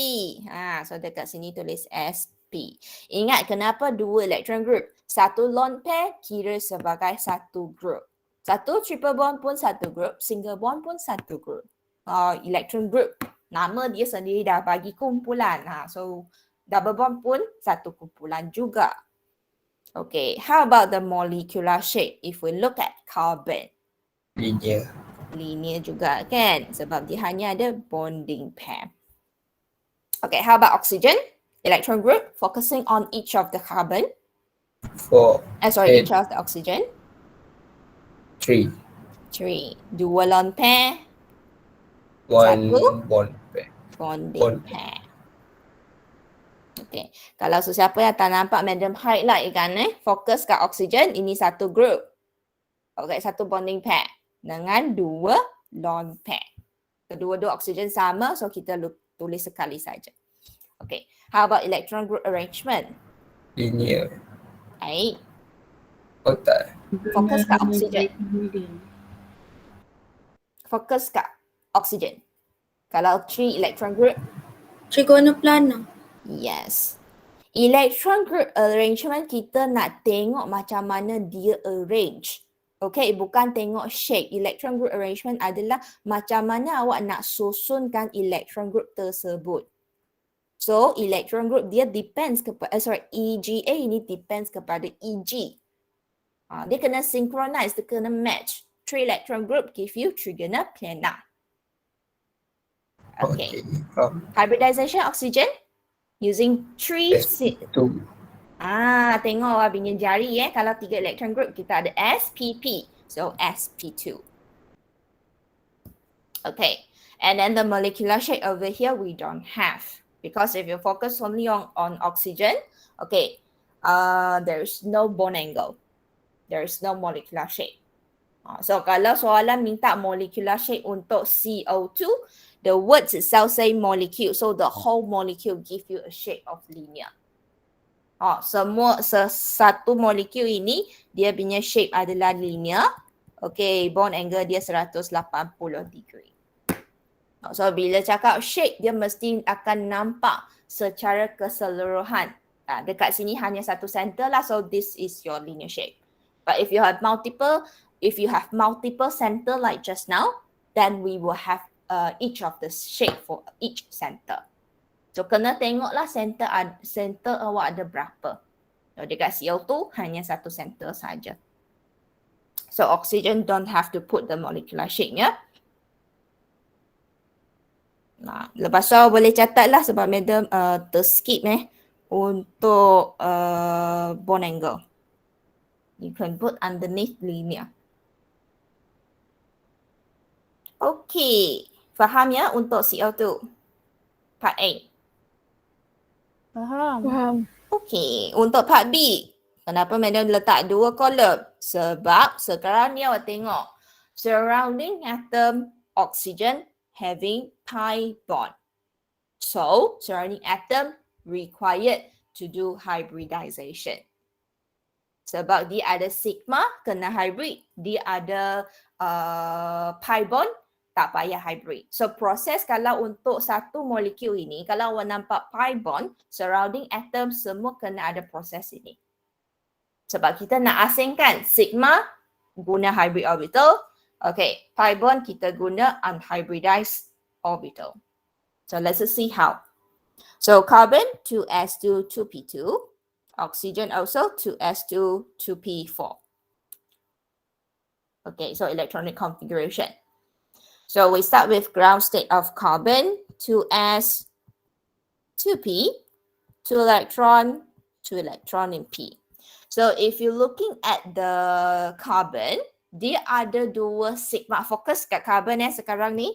S1: So dekat sini tulis SP. Ingat kenapa 2 electron group? 1 lone pair kira sebagai 1 group. 1 triple bond pun 1 group, single bond pun 1 group. Electron group, nama dia sendiri dah bagi kumpulan. So double bond pun 1 kumpulan juga. Okay, how about the molecular shape? If we look at carbon.
S7: Linear.
S1: Linear juga kan? Sebab dia hanya ada bonding pair. Okay, how about oxygen? Electron group, focusing on each of the carbon.
S7: 4.
S1: Each of the oxygen.
S7: 3.
S1: 3. 2 lone pair.
S7: 1
S1: Satu.
S7: bond pair.
S1: Bonding pair. Okay. Kalau sesiapa yang tak nampak, Madam highlight kan fokus kat oksigen, ini 1 group. Okay, 1 bonding pair. Dengan 2 lone pair. Kedua-dua oksigen sama, so kita tulis sekali saja. Okay. How about electron group arrangement?
S7: Linear.
S1: Baik.
S7: Oh tak.
S1: Fokus kat oksigen. Fokus kat oksigen. Kalau 3 electron group,
S8: Trigonoplanar.
S1: yes. Electron group arrangement kita nak tengok macam mana dia arrange. Okay, bukan tengok shape. Electron group arrangement adalah macam mana awak nak susunkan electron group tersebut. So, electron group dia depends kepada, EGA ini depends kepada EG. Dia kena synchronize, dia kena match. 3 electron group give you trigonoplanar. Okay. Hybridization oxygen using 3
S7: 2.
S1: tengok awak punya jari kalau 3 electron group kita ada spp. So sp2. Okay. And then the molecular shape over here we don't have. Because if you focus only on oxygen, okay, there is no bond angle. There is no molecular shape. So kalau soalan minta molecular shape untuk CO2, The words itself say molecule, so the whole molecule give you a shape of linear. Satu molekul ini dia punya shape adalah linear. Okay, bond angle dia 180 degree. So bila cakap shape, dia mesti akan nampak secara keseluruhan. Dekat sini hanya satu center lah, so this is your linear shape. But if you have multiple center like just now, then we will have each of the shape for each center. So kena tengoklah center awak ada berapa. So dekat CO2 hanya satu center saja. So oxygen don't have to put the molecular shape ya. Nah, lepas tu boleh catat lah sebab madam terskip untuk bond angle. You can put underneath linear. Okay, faham ya untuk CO2 part A?
S8: Faham.
S1: Okay, untuk part B, kenapa madam letak dua kolom? Sebab sekarang ni awak tengok surrounding atom oxygen having pi bond. So, surrounding atom required to do hybridization. Sebab dia ada sigma kena hybrid, dia ada pi bond tak payah hybrid. So proses kalau untuk satu molekul ini, kalau awak nampak pi bond, surrounding atom semua kena ada proses ini. Sebab kita nak asingkan sigma guna hybrid orbital. Okay, pi bond kita guna unhybridized orbital. So let's see how. So carbon 2s2 2p2, oxygen also 2s2 2p4. Okay, so electronic configuration. So we start with ground state of carbon, 2s, 2p, 2 electron in p. So if you're looking at the carbon, dia ada dua sigma. Fokus kat carbon sekarang ni.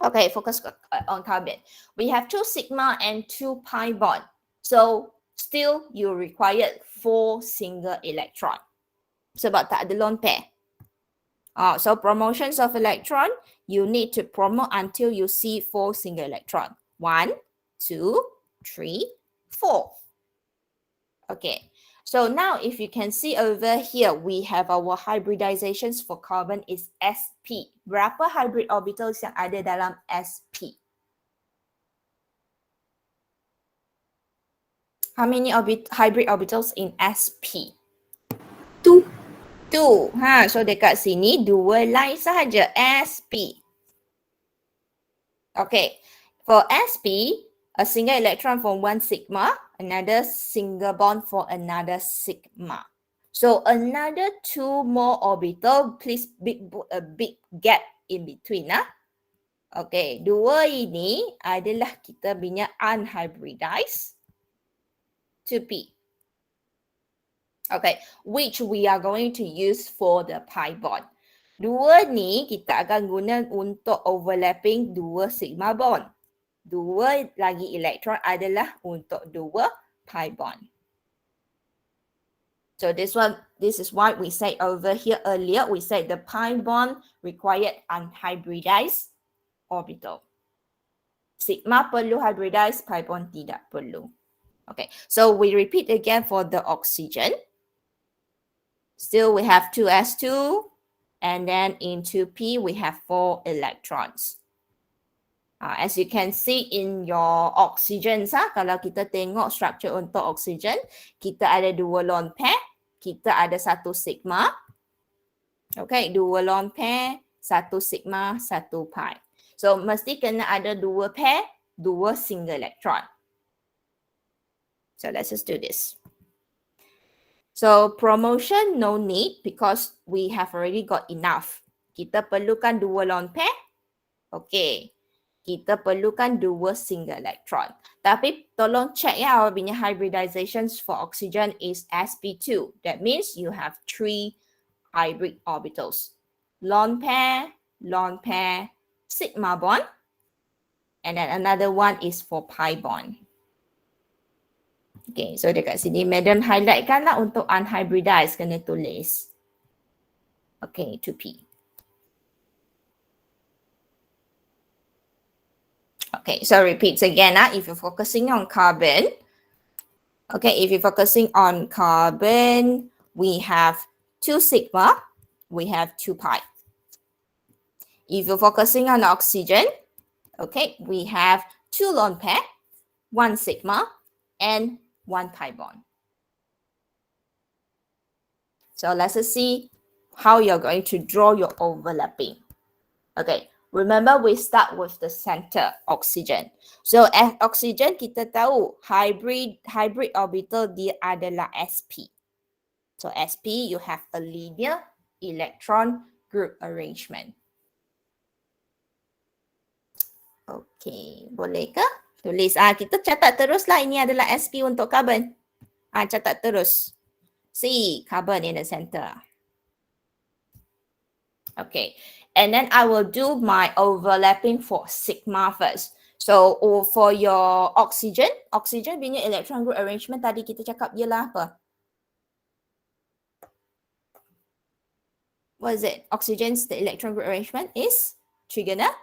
S1: Okay, focus on carbon. We have 2 sigma and 2 pi bond. So still you required 4 single electron. Sebab tak ada lone pair. So promotions of electron, you need to promote until you see 4 single electron. 1, 2, 3, 4. Okay. So now if you can see over here, we have our hybridizations for carbon is sp. Berapa hybrid orbitals yang ada dalam sp? How many hybrid orbitals in sp?
S8: 2.
S1: So dekat sini dua line sahaja sp. Okay. For sp, a single electron for 1 sigma, another single bond for another sigma. So another 2 more orbital, please put a big gap in between. Okay, dua ini adalah kita punya unhybridized 2p. Okay, which we are going to use for the pi bond. Dua ni kita akan guna untuk overlapping dua sigma bond. Dua lagi elektron adalah untuk dua pi bond. So this is why we said over here earlier, we said the pi bond required unhybridized orbital. Sigma perlu hybridized, pi bond tidak perlu. Okay, so we repeat again for the oxygen. Still we have 2s2 and then in 2p we have 4 electrons. As you can see in your oxygen, kalau kita tengok structure untuk oxygen, kita ada 2 lone pair, kita ada 1 sigma. Okay, 2 lone pair, 1 sigma, 1 pi. So mesti kena ada 2 pair, 2 single electron. So let's just do this. So promotion no need because we have already got enough. Kita perlukan 2 lone pair. Okay. Kita perlukan 2 single electron. Tapi tolong check ya, our punya hybridizations for oxygen is sp2. That means you have 3 hybrid orbitals. Lone pair, sigma bond. And then another one is for pi bond. Okay, so dekat sini madam highlightkan lah untuk unhybridized kena tulis. Okay, 2p. Okay, so repeats again. If you're focusing on carbon, okay, if you're focusing on carbon, we have 2 sigma, we have 2 pi. If you're focusing on oxygen, okay, we have 2 lone pair, 1 sigma, and 1 pi bond. So let's see how you're going to draw your overlapping. Okay, remember we start with the center, oxygen. So as oxygen, kita tahu hybrid orbital dia adalah sp. So sp, you have a linear electron group arrangement. Okay, boleh ke? Tulis. Kita catat teruslah ini adalah sp untuk carbon. Catat terus. See, carbon in the center. Okay, and then I will do my overlapping for sigma first. So for your oxygen punya electron group arrangement tadi kita cakap ialah apa? What is it? Oxygen's the electron group arrangement is trigonal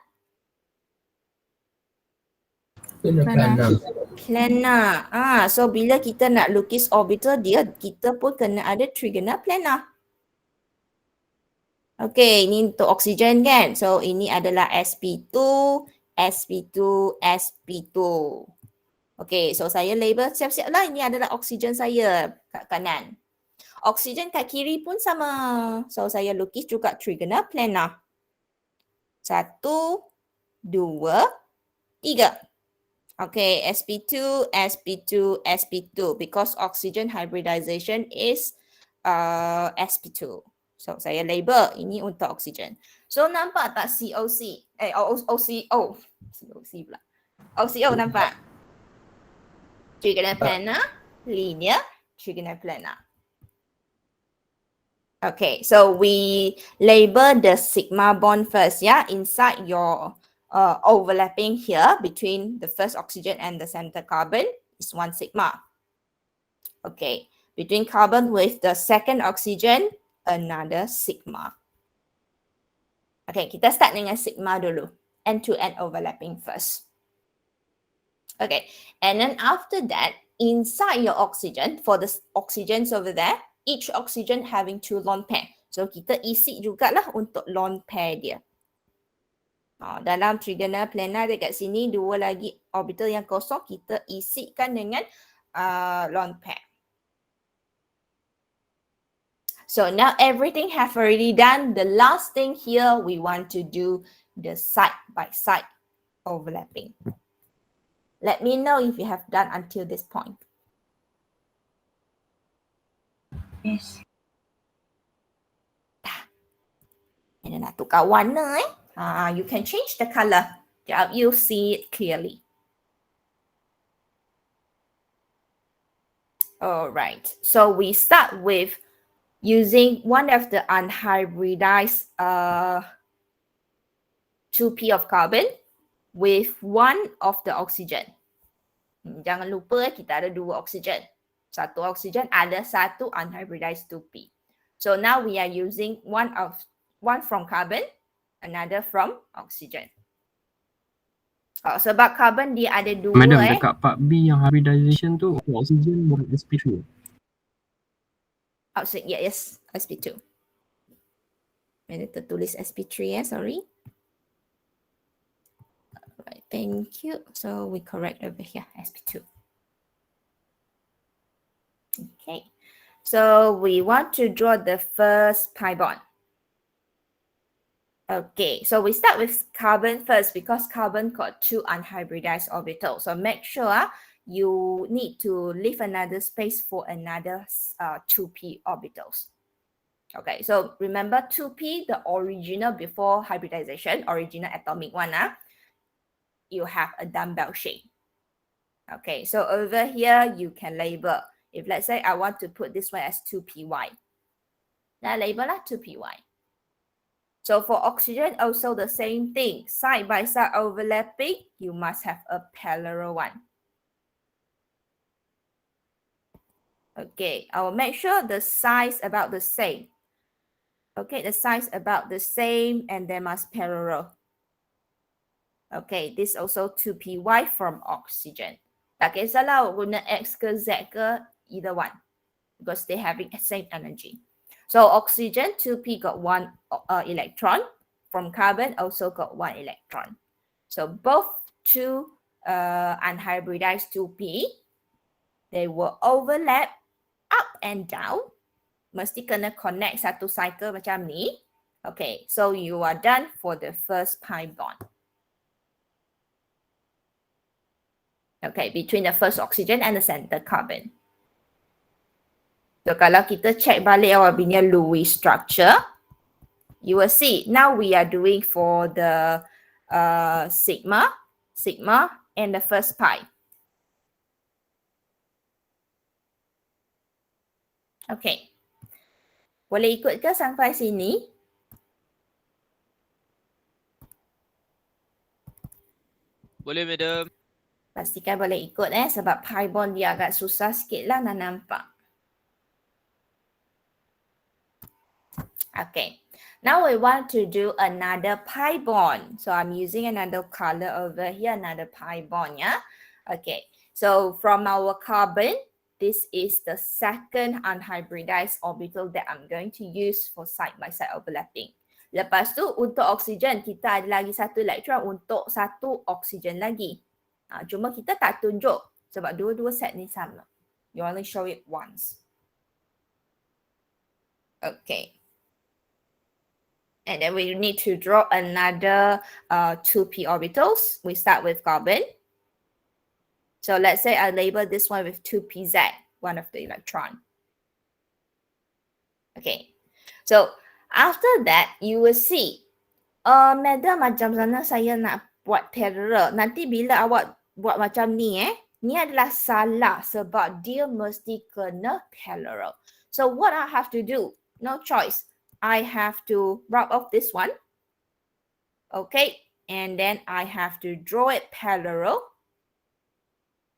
S1: planar. So bila kita nak lukis orbital dia, kita pun kena ada trigonal planar. Okay, ini untuk oksigen kan. So ini adalah sp2, sp2, sp2. Okay, so saya label siap-siap lah. Ini adalah oksigen saya kat kanan. Oksigen kat kiri pun sama. So saya lukis juga trigonal planar. 1, 2, 3. Okay, sp2, sp2, sp2. Because oxygen hybridization is sp2. So saya label ini untuk oksigen. So nampak tak COC? OCO. COC pula. OCO nampak? Trigonal planar, linear, trigonal planar. Okay, so we label the sigma bond first, yeah, inside your overlapping here between the first oxygen and the center carbon is 1 sigma. Okay, between carbon with the second oxygen, another sigma. Okay, kita start dengan sigma dulu. End-to-end overlapping first. Okay, and then after that, inside your oxygen, for the oxygens over there, each oxygen having 2 lone pair. So kita isi jugalah untuk lone pair dia. Dalam trigonal planar dekat sini, 2 lagi orbital yang kosong, kita isikan dengan lone pair. So now everything have already done. The last thing here, we want to do the side-by-side overlapping. Let me know if you have done until this point.
S3: Yes.
S1: And nak tukar warna you can change the color. You'll see it clearly. All right. So we start with using one of the unhybridized 2p of carbon with one of the oxygen. Jangan lupa kita ada 2 oxygen. 1 oxygen ada 1 unhybridized 2p. So now we are using one from carbon, another from oxygen. Sebab carbon dia ada 2.
S5: Madam, dekat part B yang hybridization tu, oxygen buat sp2.
S1: Yes, sp2. Mana tertulis sp3 sorry. Alright, thank you. So we correct over here, sp2. Okay, so we want to draw the first pi bond. Okay, so we start with carbon first because carbon got 2 unhybridized orbitals. So make sure you need to leave another space for another 2p orbitals. Okay, so remember 2p, the original before hybridization, original atomic one, you have a dumbbell shape. Okay, so over here, you can label. If let's say I want to put this one as 2py, now label 2py. So for oxygen, also the same thing. Side by side overlapping, you must have a parallel one. Okay, I will make sure the size about the same. Okay, the size about the same and they must parallel. Okay, this also 2py from oxygen. Tak kisahlah guna X ke Z ke, either one, because they having the same energy. So oxygen 2p got one electron. From carbon also got one electron. So both two unhybridized 2p, they will overlap up and down. Mesti kena connect satu cycle macam ni. Okay, so you are done for the first pi bond. Okay, between the first oxygen and the center carbon. So kalau kita check balik awak punya Lewis structure, you will see now we are doing for the sigma, and the first pi. Okay. Boleh ikut ke sampai sini?
S4: Boleh, madam.
S1: Pastikan boleh ikut sebab pi bond dia agak susah sikit lah nak nampak. Okay. Now we want to do another pi bond. So I'm using another color over here, another pi bond, yeah. Okay. So from our carbon, this is the second unhybridized orbital that I'm going to use for side-by-side overlapping. Lepas tu untuk oksigen, kita ada lagi satu elektron untuk satu oksigen lagi. Cuma kita tak tunjuk sebab dua-dua set ni sama. You only show it once. Okay. And then we need to draw another 2p orbitals. We start with carbon. So let's say I label this one with 2pz, one of the electron. Okay. So after that, you will see, madam macam sana saya nak buat parallel. Nanti bila awak buat macam ni ni adalah salah sebab dia mesti kena parallel. So what I have to do? No choice. I have to rub off this one. Okay. And then I have to draw it parallel.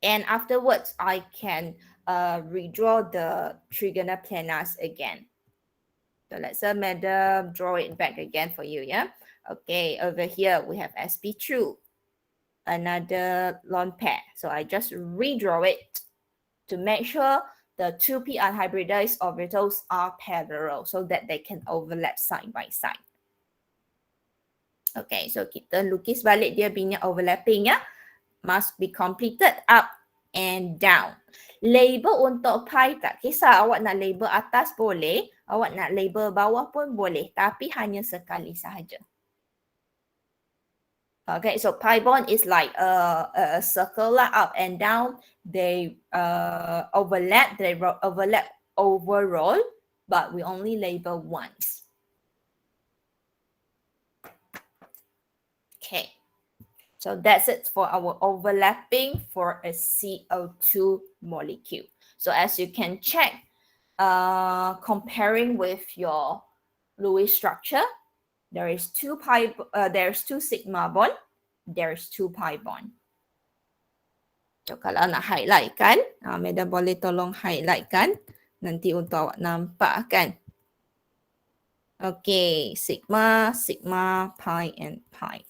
S1: And afterwards, I can redraw the trigonal planars again. So let's say, madam, draw it back again for you, yeah? Okay, over here, we have sp2, another lone pair. So I just redraw it to make sure the 2p unhybridized orbitals are parallel so that they can overlap side by side. Okay, so kita lukis balik dia punya overlapping, ya? Must be completed up and down. Label untuk pi tak kisah. Awak nak label atas boleh. Awak nak label bawah pun boleh. Tapi hanya sekali sahaja. Okay, so pi bond is like a circle up and down. They overlap. They overlap overall. But we only label once. Okay. So that's it for our overlapping for a CO2 molecule. So as you can check, comparing with your Lewis structure, there's two sigma bond, there's two pi bond. So kalau nak highlight kan, madam boleh tolong highlight kan, nanti untuk awak nampak kan. Okay, sigma, sigma, pi and pi.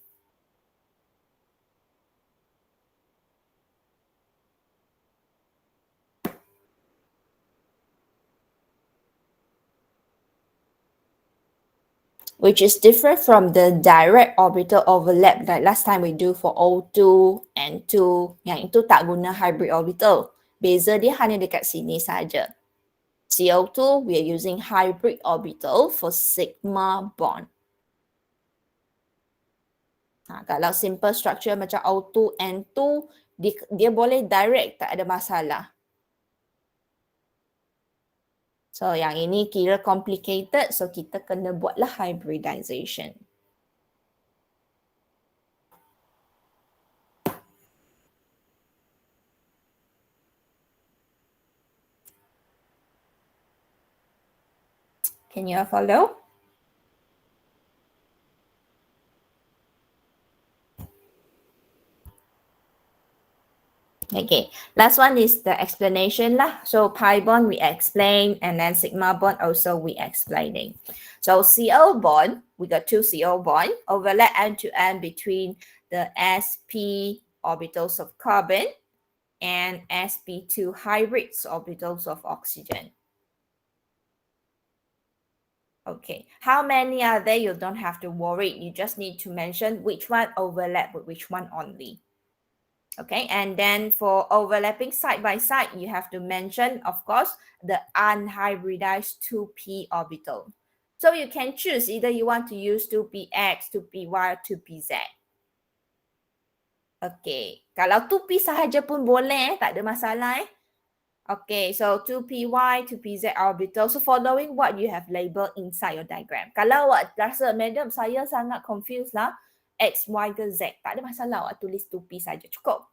S1: Which is different from the direct orbital overlap like last time we do for O2 and 2. Yang itu tak guna hybrid orbital. Beza dia hanya dekat sini saja. CO2, we are using hybrid orbital for sigma bond. Kalau simple structure macam O2 and 2, dia boleh direct, tak ada masalah. So yang ini kira complicated, so kita kena buatlah hybridization. Can you all follow? Okay, last one is the explanation lah. So pi bond we explain, and then sigma bond also we explaining. So CO bond, we got two CO bond, overlap end to end between the sp orbitals of carbon and sp2 hybrids orbitals of oxygen. Okay, how many are there? You don't have to worry. You just need to mention which one overlap with which one only. Okay, and then for overlapping side by side, you have to mention, of course, the unhybridized 2p orbital. So you can choose either you want to use 2px, 2py, 2pz. Okay, kalau 2p sahaja pun boleh, tak ada masalah. Okay, so 2py, 2pz orbital. So following what you have labeled inside your diagram. Kalau awak rasa, madam, saya sangat confused lah, X, Y ke Z, tak ada masalah, awak tulis 2p saja, cukup.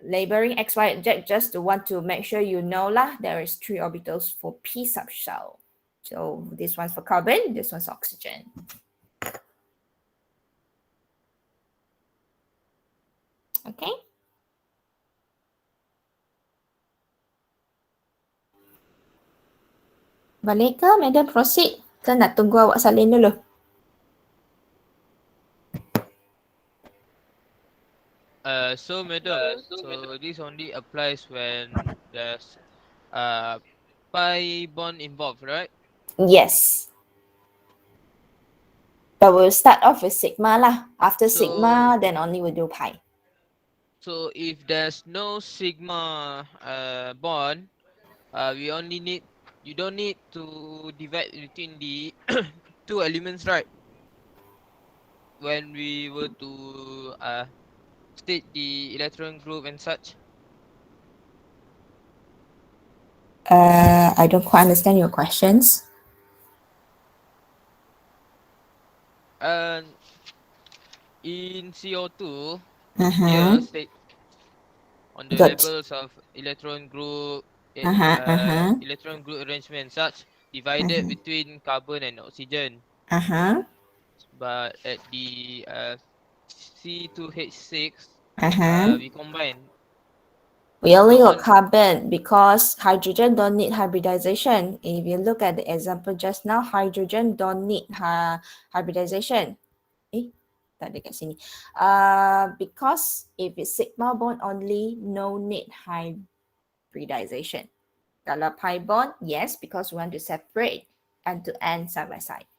S1: Labeling X, Y, Z just to want to make sure you know lah, there is 3 orbitals for p subshell. So this one's for carbon, this one's oxygen. Okay. Balik ke, madam, proceed? Ke nak tunggu awak salin dulu?
S4: So madam, so this only applies when there's pi bond involved, right?
S1: Yes. But we'll start off with sigma lah. After sigma, then only we'll do pi.
S4: So if there's no sigma bond, you don't need to divide between the two elements, right? When we were to state the electron group and such.
S1: I don't quite understand your questions.
S4: In CO2,
S1: Uh-huh.
S4: here state on the
S1: Good.
S4: labels of electron group,
S1: Uh-huh.
S4: electron group arrangement and such, divided between carbon and oxygen.
S1: Uh-huh.
S4: But at the C2H6,
S1: Uh-huh.
S4: we combine.
S1: We only
S4: So
S1: got
S4: on-
S1: carbon because hydrogen don't need hybridization. If you look at the example just now, hydrogen don't need hybridization. Tak ada kat sini. Because if it's sigma bond only, no need hybridization. Kalau pi bond, yes, because we want to separate end to end side by side.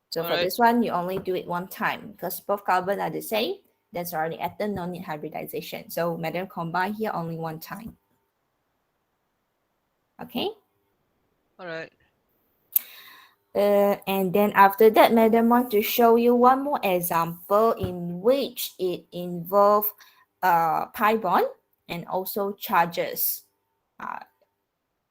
S1: So for
S4: Alright.
S1: this one, you only do it one time because both carbon are the same. Then surrounding atom, no need hybridization. So madam, combine here only one time. Okay.
S4: Alright.
S1: And then after that, madam want to show you one more example in which it involves pi bond and also charges.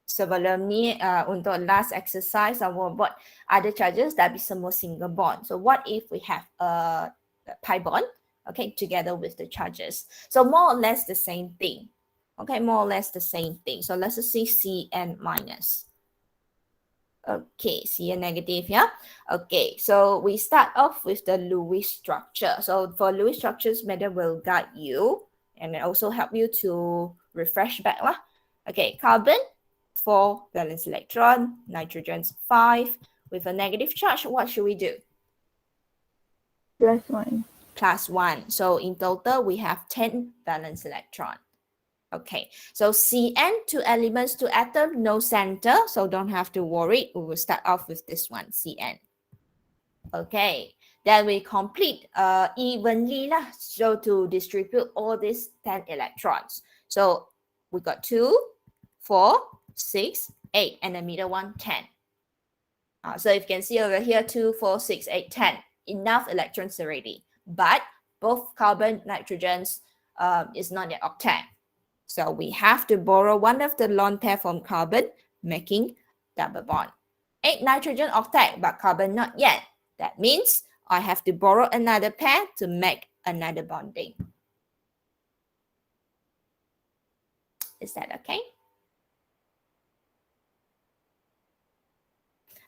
S1: Sebelum ni untuk last exercise, I will buat ada charges tapi semua single bond. So what if we have a pi bond, okay, together with the charges? So more or less the same thing. Okay, more or less the same thing. So let's just see Cn minus. Okay, Cn negative, yeah? Okay, so we start off with the Lewis structure. So for Lewis structures, madam will guide you and also help you to refresh back lah. Okay, carbon, 4 valence electron, nitrogen's 5. With a negative charge, what should we do?
S8: +1.
S1: Plus 1. So in total, we have 10 valence electron. Okay, so Cn, 2 elements, 2 atom, no center, so don't have to worry. We will start off with this one, Cn. Okay, then we complete evenly lah, so to distribute all these 10 electrons. So we got 2, 4, 6, 8, and the middle one, 10. So if you can see over here, 2, 4, 6, 8, 10. Enough electrons already. But both carbon, nitrogens is not yet octet. So we have to borrow one of the lone pair from carbon, making double bond. 8 nitrogen octet, but carbon not yet. That means I have to borrow another pair to make another bonding. Is that okay?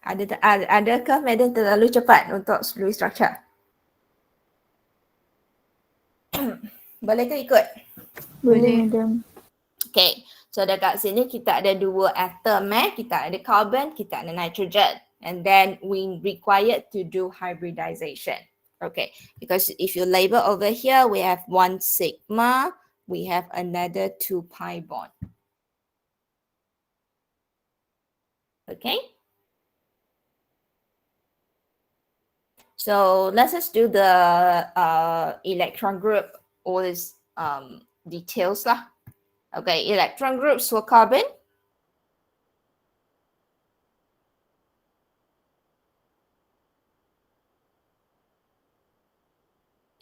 S1: Adakah madam terlalu cepat untuk Lewis structure? Boleh ke ikut?
S8: Boleh, madam.
S1: Okay, so dekat sini kita ada 2 atom, kita ada carbon, kita ada nitrogen. and then we required to do hybridization. Okay, because if you label over here, we have 1 sigma, we have another 2 pi bond. Okay. So let's just do the electron group, all these details lah. Okay, electron groups for carbon.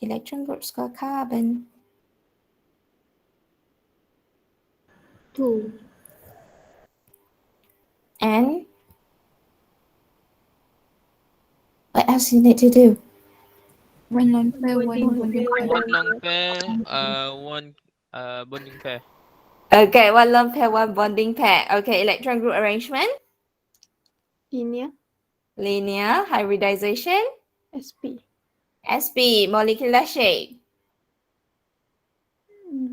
S1: Electron groups for carbon.
S8: 2.
S1: And what else you need to do?
S8: 1 lone pair, 1
S3: Bonding
S8: bonding
S3: pair.
S8: pair.
S4: One long pair, one bonding pair.
S1: Okay, 1 lone pair, 1 bonding pair. Okay, electron group arrangement.
S8: Linear.
S1: Linear. Hybridization.
S8: SP.
S1: SP. Molecular shape.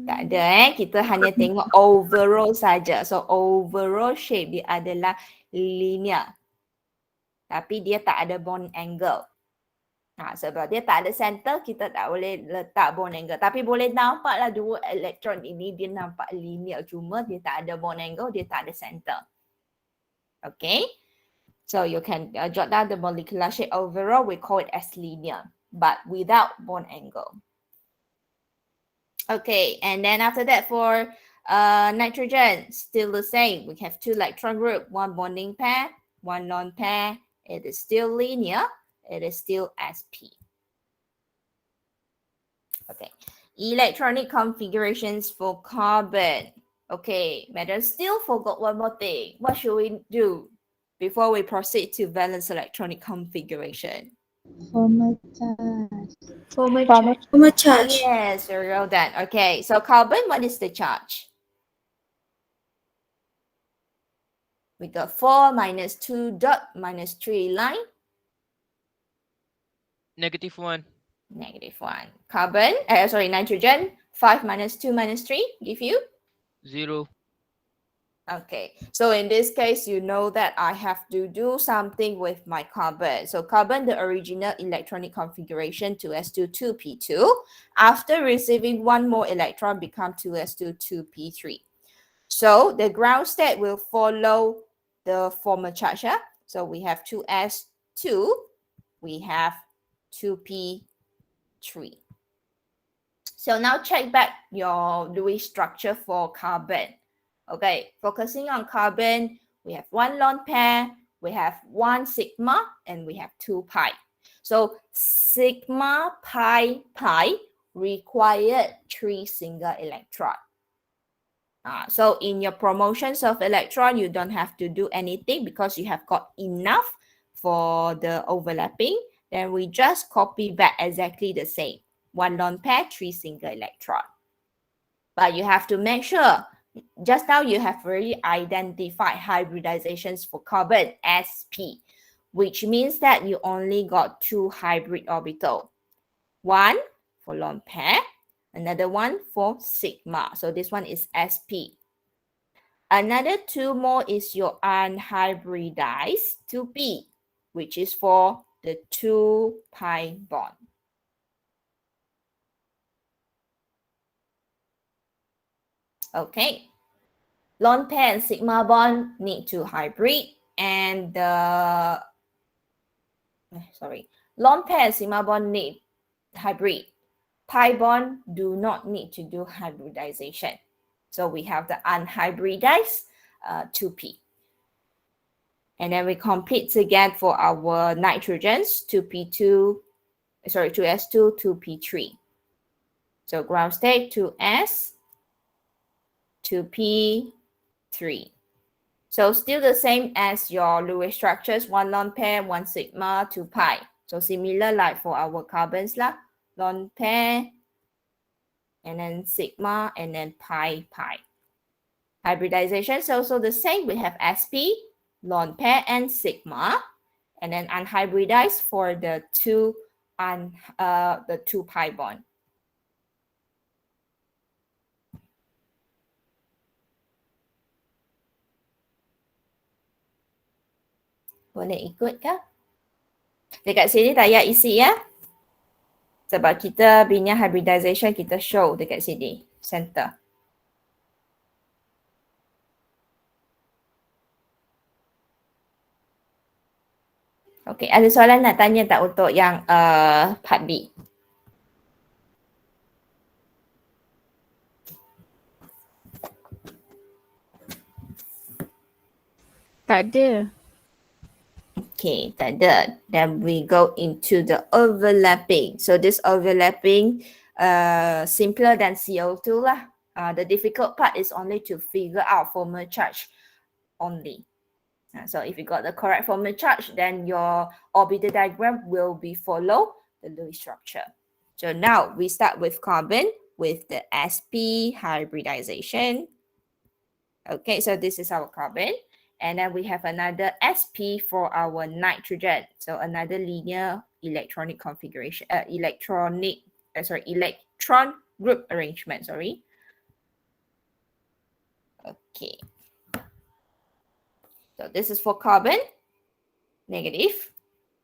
S1: Tak ada kita hanya tengok overall saja. So overall shape dia adalah linear. Tapi dia tak ada bond angle. Sebab dia tak ada center, kita tak boleh letak bond angle. Tapi boleh nampaklah dua elektron ini dia nampak linear. Cuma dia tak ada bond angle, dia tak ada center. Okay. So you can jot down the molecular shape overall, we call it as linear, but without bond angle. Okay, and then after that for nitrogen, still the same. We have 2 electron group, 1 bonding pair, 1 lone pair. It is still linear. It is still sp. Okay, electronic configurations for carbon. Okay, madam still forgot one more thing. What should we do before we proceed to valence electronic configuration?
S8: Formal charge.
S3: Formal charge.
S1: Yes, very well done. Okay, so carbon, what is the charge? We got 4 minus 2 dot minus 3 line.
S4: -1.
S1: -1. Carbon, sorry, nitrogen, 5 minus 2 minus 3, give you?
S4: 0.
S1: Okay, so in this case, you know that I have to do something with my carbon. So carbon, the original electronic configuration 2s2, 2p2. After receiving one more electron, become 2s2, 2p3. So the ground state will follow the former charge. So we have 2s2, we have 2p3. So now check back your Lewis structure for carbon. Okay, focusing on carbon, we have 1 lone pair, we have 1 sigma, and we have 2 pi. So sigma, pi, pi required 3 single electron. So in your promotions of electron, you don't have to do anything because you have got enough for the overlapping. Then we just copy back exactly the same. 1 lone pair, 3 single electron. But you have to make sure, just now you have already identified hybridizations for carbon, sp, which means that you only got 2 hybrid orbital. 1 for lone pair, another one for sigma. So this one is sp. Another 2 more is your unhybridized 2p, which is for the 2 pi bond. Okay, lone pair and sigma bond need to hybrid, and lone pair and sigma bond need hybrid. Pi bond do not need to do hybridization. So we have the unhybridized 2p. And then we complete again for our nitrogens, 2s2, 2p3. So ground state 2s, 2p3. So still the same as your Lewis structures, 1 lone pair, 1 sigma, 2 pi. So similar like for our carbons lah, lone pair, and then sigma, and then pi, pi. Hybridization is also the same. We have sp, lone pair, and sigma, and then unhybridized for the 2 pi bond. Boleh ikut ke? Dekat sini tak payah isi ya. Sebab kita punya hybridization kita show dekat sini. Center. Okey, ada soalan nak tanya tak untuk yang part B?
S8: Tak ada.
S1: Okay, tak ada. Then we go into the overlapping. So this overlapping simpler than CO2 lah. The difficult part is only to figure out formal charge only. So if you got the correct formal charge, then your orbital diagram will be follow the Lewis structure. So now we start with carbon with the sp hybridization. Okay, so this is our carbon. And then we have another sp for our nitrogen. So another linear electronic configuration, electron group arrangement, sorry. Okay. So this is for carbon, negative.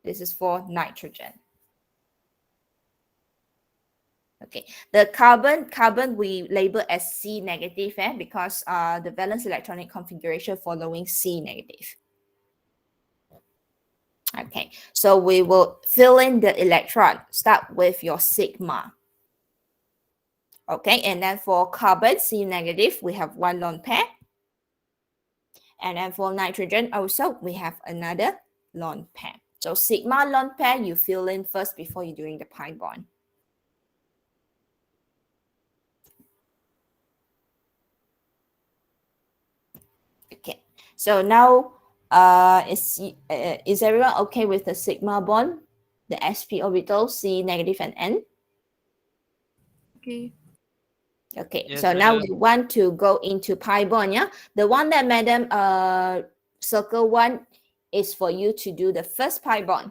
S1: This is for nitrogen. Okay, the carbon we label as C negative because the valence electronic configuration following C negative. Okay, so we will fill in the electron. Start with your sigma. Okay, and then for carbon C negative, we have one lone pair. And then for nitrogen also, we have another lone pair. So sigma lone pair, you fill in first before you're doing the pi bond. Okay, so now is everyone okay with the sigma bond, the sp orbital, C negative and N?
S8: Okay.
S1: Okay,
S4: Yes,
S1: so now
S4: madam.
S1: we want to go into pi bond, yeah? The one that madam circle one is for you to do the first pi bond.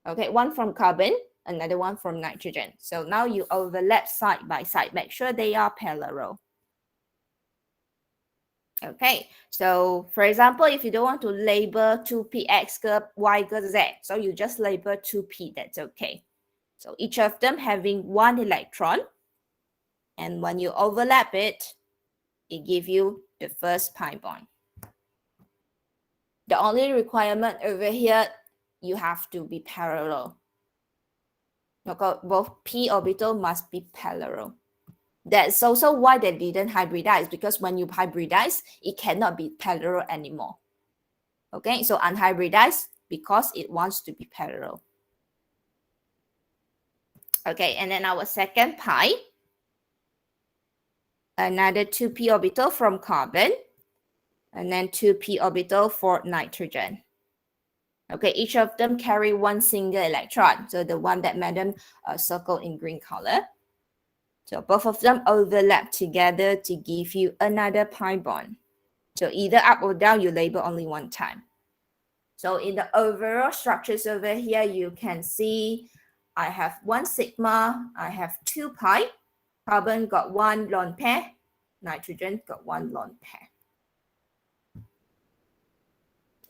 S1: Okay, one from carbon, another one from nitrogen. So now you overlap side by side. Make sure they are parallel. Okay, so for example, if you don't want to label 2p x ke y ke z, so you just label 2p, that's okay. So each of them having one electron, and when you overlap it, it gives you the first pi bond. The only requirement over here, you have to be parallel. Both p orbital must be parallel. That's also why they didn't hybridize, because when you hybridize, it cannot be parallel anymore. Okay, so unhybridized because it wants to be parallel. Okay, and then our second pi, another 2p orbital from carbon, and then 2p orbital for nitrogen. Okay, each of them carry one single electron. So the one that madam circled in green color. So both of them overlap together to give you another pi bond. So either up or down, you label only one time. So in the overall structures over here, you can see I have one sigma, I have two pi, carbon got one lone pair, nitrogen got one lone pair.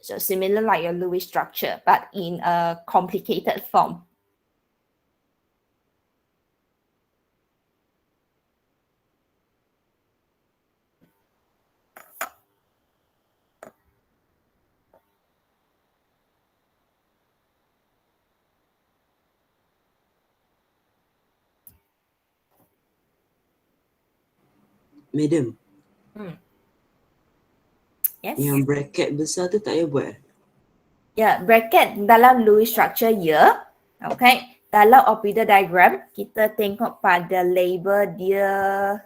S1: So similar like a Lewis structure, but in a complicated form.
S9: Madam,
S1: Yes.
S9: yang bracket besar tu tak payah buat?
S1: Ya, bracket dalam Lewis structure ya. Okay. Dalam orbital diagram, kita tengok pada label dia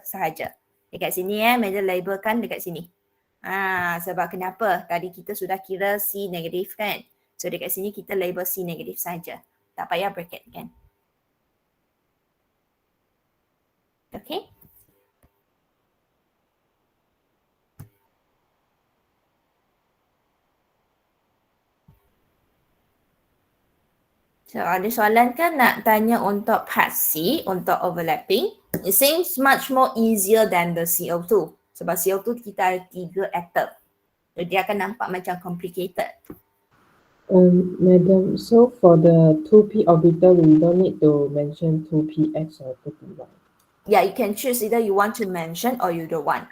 S1: sahaja. Dekat sini Madam labelkan dekat sini. Sebab kenapa? Tadi kita sudah kira C negatif kan. So dekat sini kita label C negatif saja. Tak payah bracket kan. Okay. So ada soalan kan nak tanya untuk part C, untuk overlapping. It seems much more easier than the CO2. Sebab CO2 kita ada 3 atom. So dia akan nampak macam complicated.
S2: Madam, so for the 2p orbital, we don't need to mention 2px or 2py.
S1: Yeah, you can choose either you want to mention or you don't want.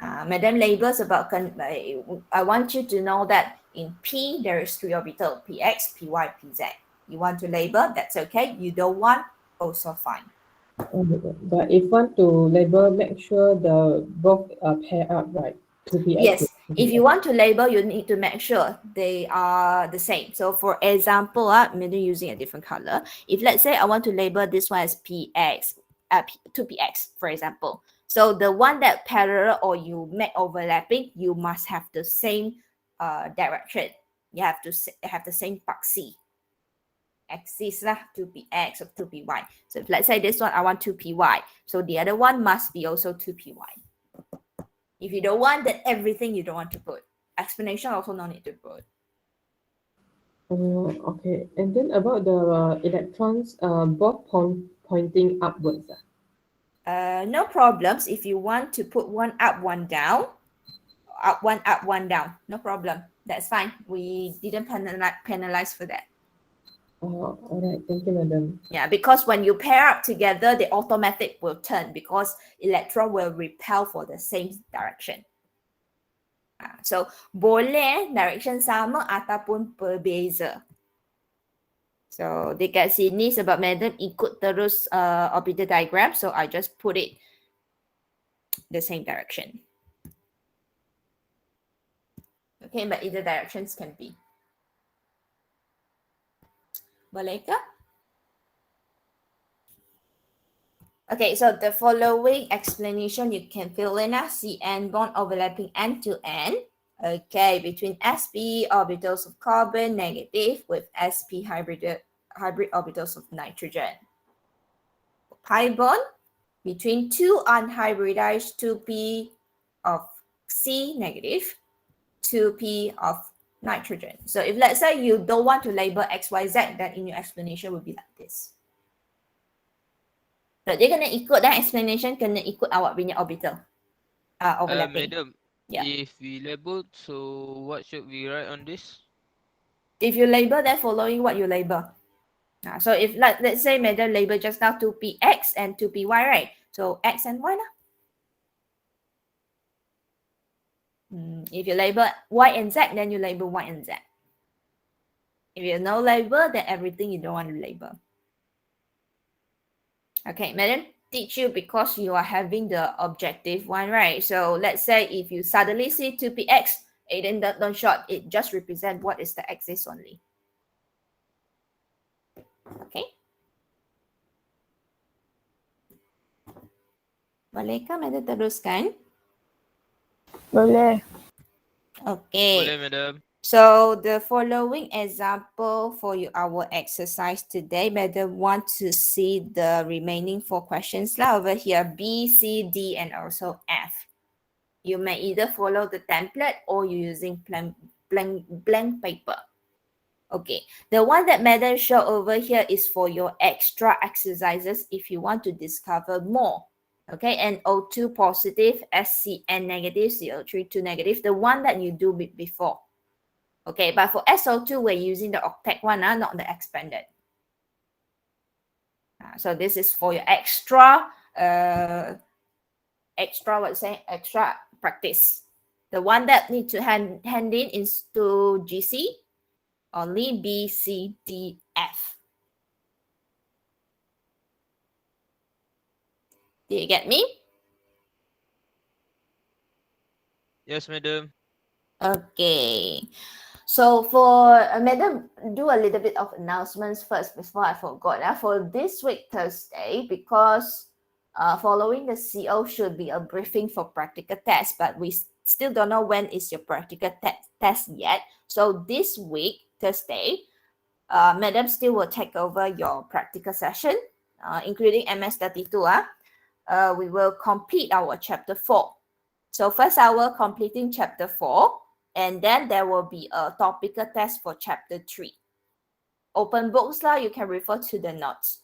S1: Madam labels about, I want you to know that in P, there is 3 orbital, px, py, pz. You want to label, that's okay. You don't want, also fine.
S2: But if want to label, make sure the both are pair up, right? 2px
S1: Yes,
S2: with
S1: if
S2: 2px.
S1: you want to label, you need to make sure they are the same. So for example, maybe using a different color. If let's say I want to label this one as px, 2px, for example. So the one that parallel or you make overlapping, you must have the same direction. You have to have the same proxy axis lah, 2px or 2py. So if let's say this one I want 2py, so the other one must be also 2py. If you don't want that, everything you don't want to put. Explanation also no need to put.
S2: Okay, and then about the electrons, both pointing upwards.
S1: No problems. If you want to put one up, one down, up, one down, no problem. That's fine. We didn't penalize for that.
S2: All right, thank you, madam.
S1: Yeah, because when you pair up together, the automatic will turn because electron will repel for the same direction. So boleh direction sama ataupun berbeza. So dekat sini sebab madam ikut terus orbital diagram, so I just put it the same direction. Okay, but either directions can be. Boleh ke? Okay, so the following explanation you can fill in as CN bond overlapping end to end. Okay, between sp orbitals of carbon negative with sp hybrid orbitals of nitrogen. Pi bond between two unhybridized 2p of C negative, 2p of nitrogen. So if let's say you don't want to label XYZ, then in your explanation will be like this. So dia kena ikut dan explanation kena ikut awak punya orbital. Overlapping.
S4: Madam,
S1: Yeah.
S4: if we label, so what should we write on this?
S1: If you label, then following what you label. So if let's say madam label just now 2px and 2py, right? So x and y lah. If you label y and z, then you label y and z. If you no label, then everything you don't want to label. Okay, madam, teach you because you are having the objective one, right? So let's say if you suddenly see 2px, then don't short, it just represent what is the axis only. Okay. Bolehkah madam teruskan?
S8: Boleh.
S1: Okay.
S4: Boleh, madam.
S1: So the following example for you, our exercise today, madam want to see the remaining 4 questions lah over here, B, C, D, and also F. You may either follow the template or you're using blank paper. Okay, the one that madam show over here is for your extra exercises if you want to discover more. Okay, NO2 positive, SCN negative, CO3 2 negative, the one that you do before. Okay, but for SO2, we're using the octet one, not the expanded. So this is for your extra practice. The one that need to hand in is to GC, only B, C, D, F. Do you get me?
S4: Yes, madam.
S1: Okay. So for madam, do a little bit of announcements first before I forgot. For this week Thursday, because following the CO should be a briefing for practical test, but we still don't know when is your practical test yet. So this week Thursday, madam still will take over your practical session, including MS32. We will complete our chapter 4. So first hour completing chapter 4, and then there will be a topical test for chapter 3. Open books lah, you can refer to the notes.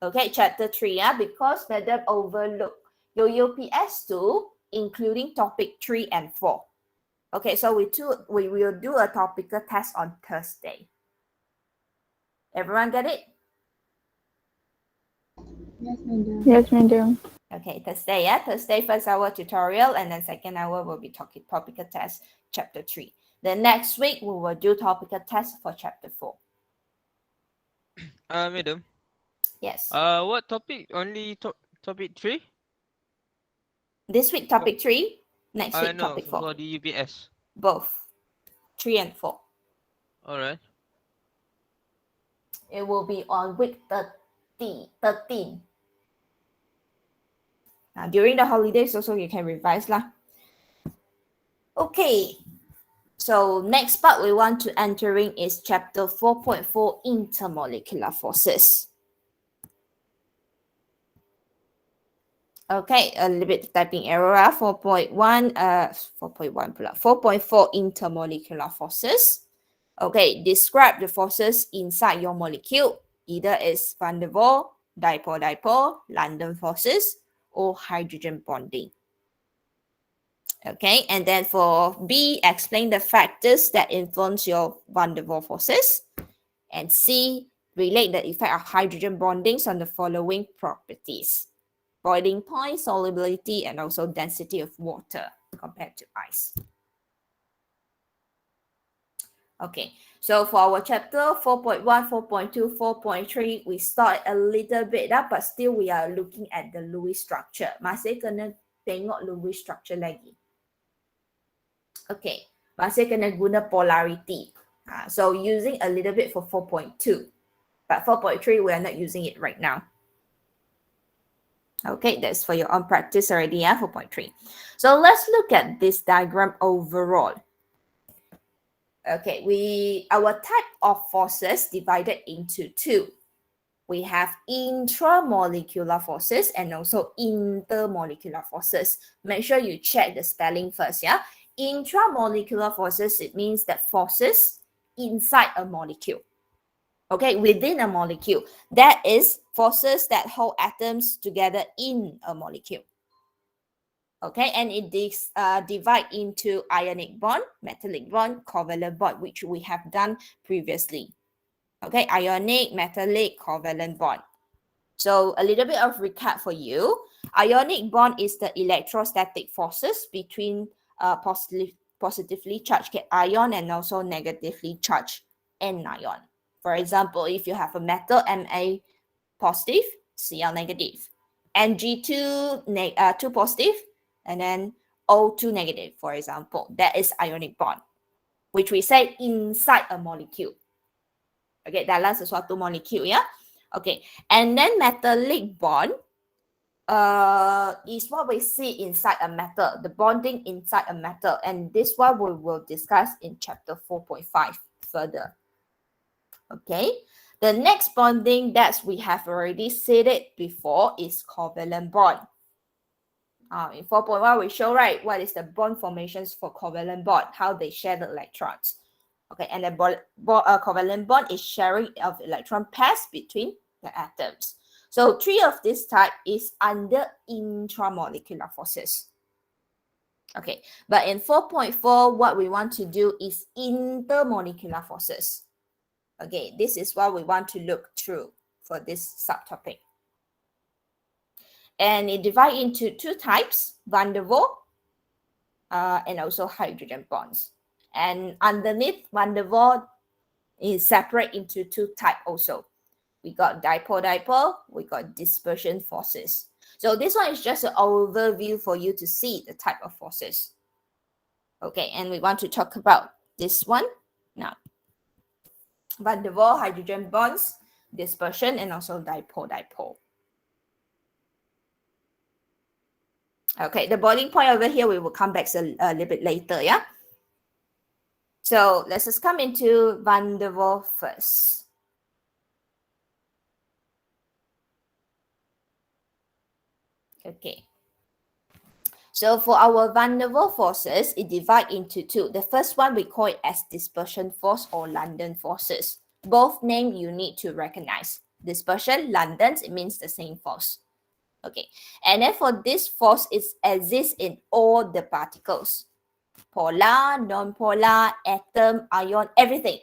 S1: Okay, chapter 3, because madam overlook your UPS2, including topic 3 and 4. Okay, so we will do a topical test on Thursday. Everyone get it?
S3: Yes, madam.
S8: Yes, madam.
S1: Okay, Thursday, yeah. Thursday, first hour tutorial, and then second hour will be topical test, chapter 3. Then next week, we will do topical test for chapter 4.
S4: Madam.
S1: Yes.
S4: What topic? Only topic 3?
S1: This week, topic 3. Next week,
S4: No,
S1: topic 4.
S4: for the UBS.
S1: Both 3 and 4.
S4: Alright.
S1: It will be on week 13. Now, during the holidays, also you can revise lah. Okay. So next part we want to entering is chapter 4.4 intermolecular forces. Okay, a little bit typing error. 4.4 intermolecular forces. Okay, describe the forces inside your molecule. Either it's van der Waals, dipole-dipole, London forces, or hydrogen bonding. Okay, and then for B, explain the factors that influence your van der Waals forces. And C, relate the effect of hydrogen bondings on the following properties: boiling point, solubility, and also density of water compared to ice. Okay, so for our chapter 4.1, 4.2, 4.3, we start a little bit up, but still we are looking at the Lewis structure. Masih kena tengok Lewis structure lagi. Okay, masih kena guna polarity. So using a little bit for 4.2, but 4.3, we are not using it right now. Okay, that's for your own practice already, 4.3. So let's look at this diagram overall. Okay, our type of forces divided into two. We have intramolecular forces and also intermolecular forces. Make sure you check the spelling first, yeah? Intramolecular forces, it means that forces inside a molecule. Okay, within a molecule. That is forces that hold atoms together in a molecule. Okay, and it divide into ionic bond, metallic bond, covalent bond, which we have done previously. Okay, ionic, metallic, covalent bond. So a little bit of recap for you. Ionic bond is the electrostatic forces between positively charged ion and also negatively charged anion. For example, if you have a metal Ma positive, Cl negative, Mg2 2 positive, and then O2 negative, for example. That is ionic bond, which we say inside a molecule. Okay, dalam sesuatu molecule, yeah? Okay, and then metallic bond is what we see inside a metal, the bonding inside a metal. And this one we will discuss in chapter 4.5 further. Okay, the next bonding that we have already said it before is covalent bond. In 4.1, we show, right, what is the bond formations for covalent bond, how they share the electrons. Okay, and the covalent bond is sharing of electron pairs between the atoms. So 3 of this type is under intramolecular forces. Okay, but in 4.4, what we want to do is intermolecular forces. Okay, this is what we want to look through for this subtopic. And it divides into 2 types, van der Waals and also hydrogen bonds. And underneath van der Waals is separate into 2 types also. We got dipole-dipole, we got dispersion forces. So this one is just an overview for you to see the type of forces. Okay, and we want to talk about this one now. Van der Waals, hydrogen bonds, dispersion, and also dipole-dipole. Okay, the boiling point over here, we will come back a little bit later, yeah? So let's just come into van der Waals first. Okay. So for our van der Waals forces, it divides into 2. The first one we call it as dispersion force or London forces. Both names you need to recognize. Dispersion, London, it means the same force. Okay, and then for this force, it exists in all the particles. Polar, non-polar, atom, ion, everything.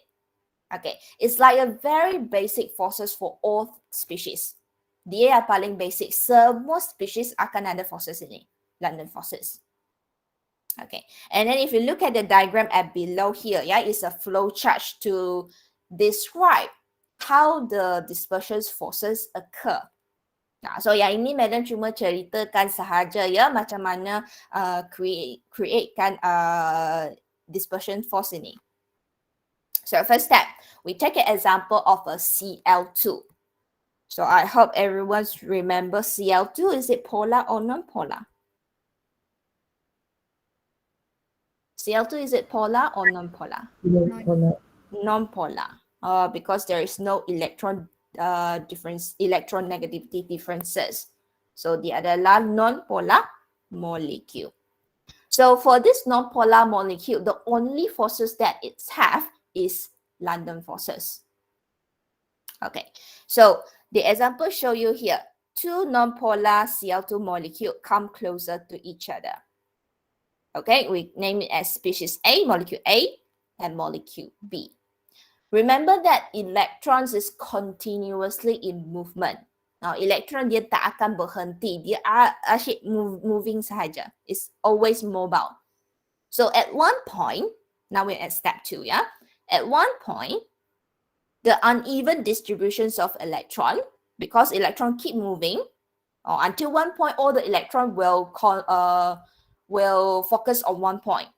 S1: Okay, it's like a very basic forces for all species. Dia yang paling basic. Semua species akan ada forces ini, London forces. Okay, and then if you look at the diagram at below here, yeah, it's a flow chart to describe how the dispersion forces occur. Nah, so yang ini madam cuma ceritakan sahaja ya macam mana createkan dispersion force ini. So first step, we take an example of a Cl2. So I hope everyone remember Cl2. Is it polar or non-polar? Cl2, is it polar or non-polar?
S2: Non-polar.
S1: Non-polar. Because there is no electron electron negativity differences. So dia adalah non-polar molecule. So for this non-polar molecule, the only forces that it have is London forces. Okay, so the example show you here. Two non-polar Cl2 molecule come closer to each other. Okay, we name it as species A, molecule A, and molecule B. Remember that electrons is continuously in movement. Now, electron dia tak akan berhenti. Dia asyik moving sahaja. It's always mobile. So at one point, now we're at step 2, yeah? At one point, the uneven distributions of electron, because electron keep moving, until one point, all the electron will focus on one point.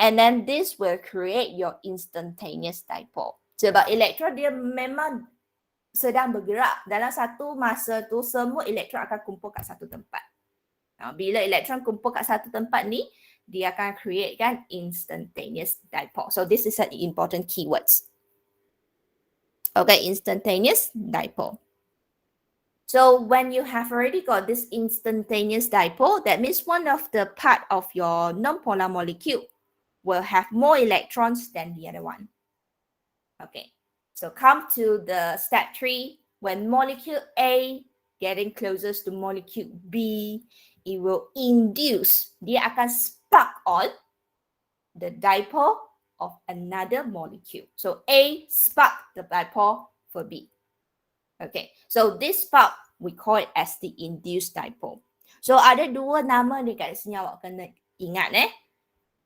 S1: And then this will create your instantaneous dipole. Sebab elektron dia memang sedang bergerak. Dalam satu masa tu, semua elektron akan kumpul kat satu tempat. Bila elektron kumpul kat satu tempat ni, dia akan create kan instantaneous dipole. So this is an important keywords. Okay, instantaneous dipole. So when you have already got this instantaneous dipole, that means one of the part of your non-polar molecule will have more electrons than the other one. Okay, so come to the step 3. When molecule A getting closest to molecule B, it will induce, dia akan spark on the dipole of another molecule. So A spark the dipole for B. Okay, so this spark we call it as the induced dipole. So ada dua nama ni kat sini awak kena ingat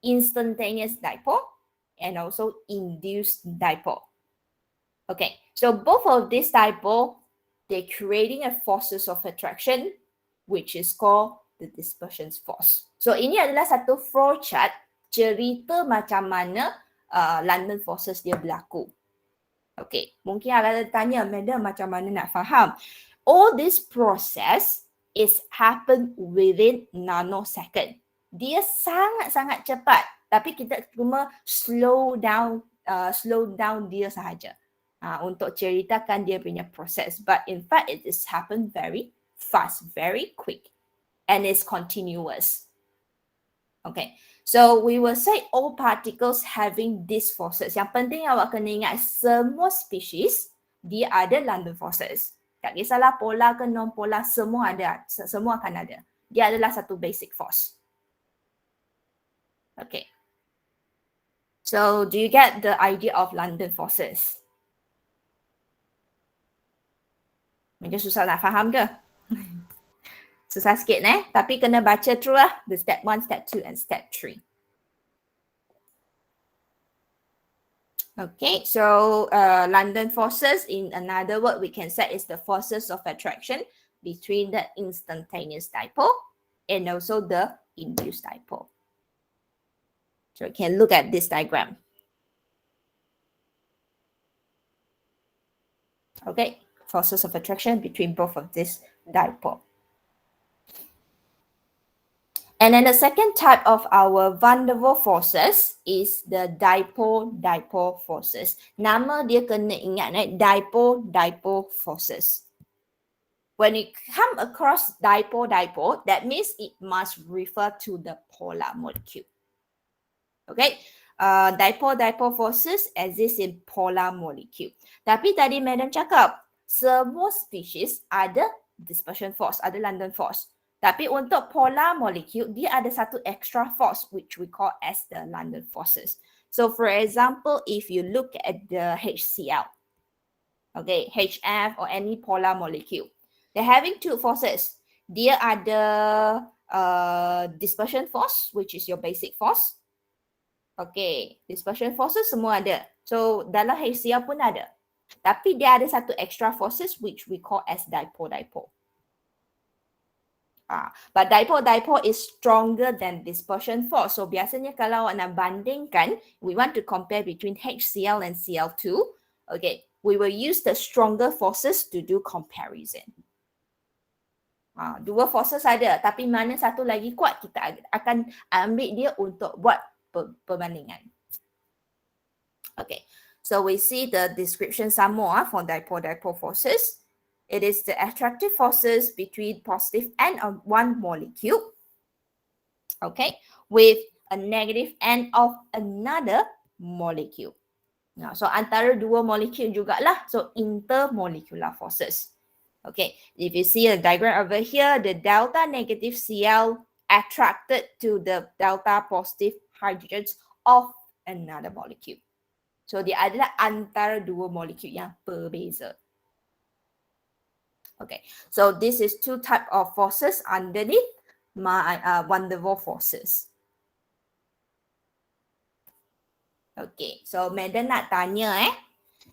S1: instantaneous dipole and also induced dipole. Okay, so both of these dipole, they're creating a forces of attraction which is called the dispersion force. So ini adalah satu flow chart cerita macam mana London forces dia berlaku. Okay, mungkin ada tanya, madam macam mana nak faham? All this process is happen within nanosecond. Dia sangat-sangat cepat, tapi kita cuma slow down dia sahaja untuk ceritakan dia punya proses. But in fact, it is happen very fast, very quick, and it's continuous. Okay, so we will say all particles having these forces. Yang penting awak kena ingat semua species dia ada London forces. Tak kisahlah polar ke non-polar, semua ada, semua akan ada. Dia adalah satu basic force. Okay. So do you get the idea of London forces? Macam susah nak faham ke? Susah sikit tapi kena baca through lah, the step 1, step 2 and step 3. Okay, so London forces, in another word we can say is the forces of attraction between the instantaneous dipole and also the induced dipole. So you can look at this diagram. Okay, forces of attraction between both of this dipole. And then the second type of our van der Waals forces is the dipole-dipole forces. Nama dia kena ingat, dipole-dipole forces. When you come across dipole-dipole, that means it must refer to the polar molecule. Okay, dipole-dipole forces exist in polar molecule. Tapi tadi madam cakap, semua species ada dispersion force, ada London force. Tapi untuk polar molecule, dia ada satu extra force which we call as the London forces. So for example, if you look at the HCl, okay, HF or any polar molecule, they're having two forces. Dia ada dispersion force, which is your basic force. Okay, dispersion forces semua ada. So dalam HCl pun ada. Tapi dia ada satu extra forces which we call as dipole-dipole. But dipole-dipole is stronger than dispersion force. So biasanya kalau nak bandingkan, we want to compare between HCl and Cl2. Okay, we will use the stronger forces to do comparison. Dua forces ada, tapi mana satu lagi kuat, kita akan ambil dia untuk buat perbandingan. Okay, so we see the description some more for dipole-dipole forces. It is the attractive forces between positive end of one molecule, okay, with a negative end of another molecule. Now, so antara dua molekul jugalah, so intermolecular forces. Okay, if you see a diagram over here, the delta negative Cl attracted to the delta positive hydrogens of another molecule. So dia adalah antara dua molekul yang berbeza. Okay, so this is two type of forces underneath my van der Waals forces. Okay, so Madam nak tanya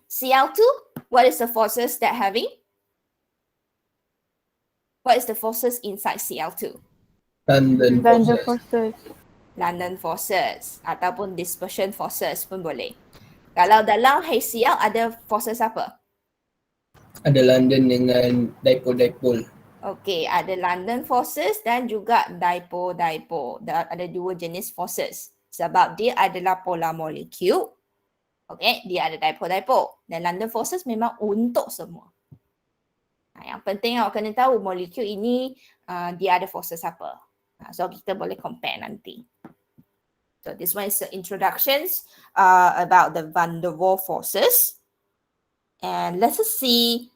S1: Cl2, what is the forces that having? What is the forces inside Cl2?
S7: London
S8: London
S7: forces.
S8: forces.
S1: London forces ataupun dispersion forces pun boleh. Kalau dalam HCl ada forces apa?
S7: Ada London dengan dipole-dipole.
S1: Okay, ada London forces dan juga dipole-dipole. Ada dua jenis forces. Sebab dia adalah polar molecule. Okay, dia ada dipole-dipole. Dan London forces memang untuk semua. Yang penting awak kena tahu molekul ini dia ada forces apa. So kita boleh compare nanti. So this one is the introductions about the van der Waals forces. And let's see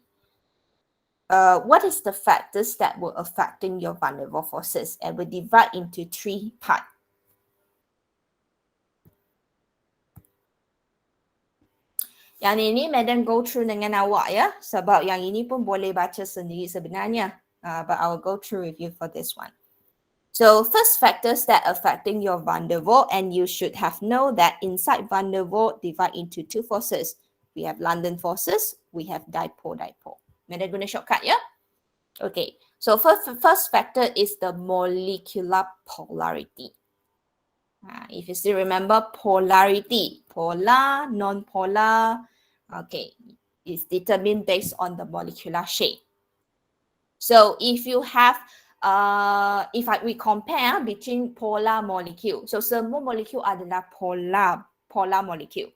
S1: what is the factors that were affecting your van der Waals forces, and we divide into three parts. Yang ini Madam go through dengan awak ya, sebab yang ini pun boleh baca sendiri sebenarnya. But I will go through with you for this one. So first factors that affecting your van der Waals, and you should have know that inside van der Waals divide into two forces. We have London forces, we have dipole-dipole. Madam guna shortcut ya. Okay, so first factor is the molecular polarity. If you still remember polarity, polar, non-polar, okay, is determined based on the molecular shape. So if you have, we compare between polar molecule, so semua molecule adalah polar molecule.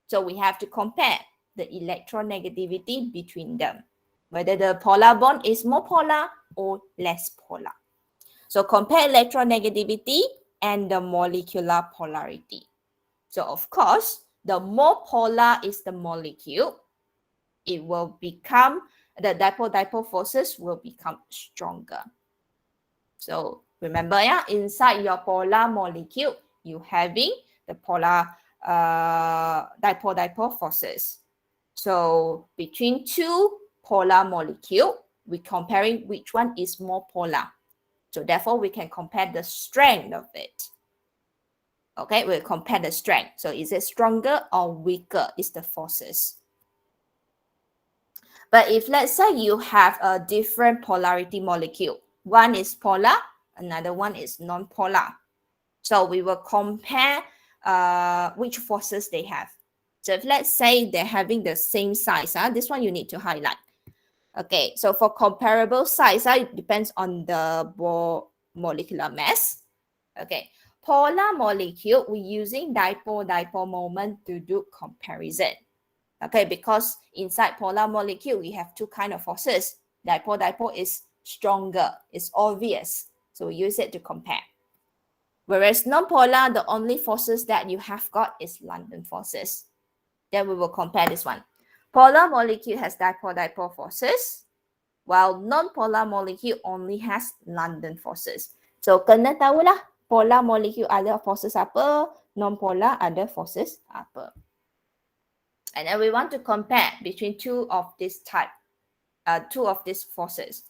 S1: So we have to compare the electronegativity between them, whether the polar bond is more polar or less polar. So compare electronegativity and the molecular polarity. So of course, the more polar is the molecule, it will become, the dipole-dipole forces will become stronger. So remember inside your polar molecule, you having the polar dipole-dipole forces. So between two polar molecule, we're comparing which one is more polar. So therefore, we can compare the strength of it. Okay, we'll compare the strength. So is it stronger or weaker is the forces. But if let's say you have a different polarity molecule, one is polar, another one is non-polar. So we will compare which forces they have. So if let's say they're having the same size, this one you need to highlight. Okay, so for comparable size, it depends on the molecular mass. Okay, polar molecule, we're using dipole-dipole moment to do comparison. Okay, because inside polar molecule, we have two kind of forces. Dipole-dipole is stronger, it's obvious. So we use it to compare. Whereas non-polar, the only forces that you have got is London forces. Then we will compare this one. Polar molecule has dipole-dipole forces. while non-polar molecule only has London forces. So kena tahulah polar molecule ada forces apa, non-polar ada forces apa. And then we want to compare between two of these forces.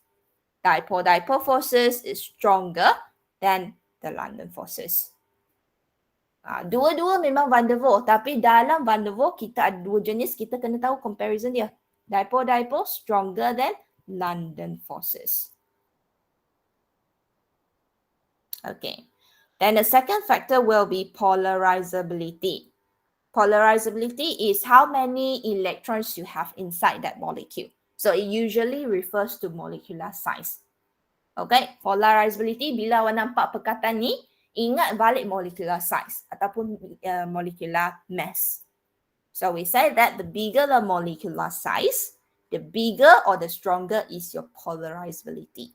S1: Dipole forces is stronger than the London forces. Dua-dua memang van der Waals, tapi dalam van der Waals kita ada dua jenis, kita kena tahu comparison dia. Dipole stronger than London forces. Okay. Then the second factor will be polarizability. Polarizability is how many electrons you have inside that molecule. So it usually refers to molecular size. Okay, polarizability, bila awak nampak perkataan ni, ingat balik molecular size ataupun molecular mass. So we say that the bigger the molecular size, the bigger or the stronger is your polarizability.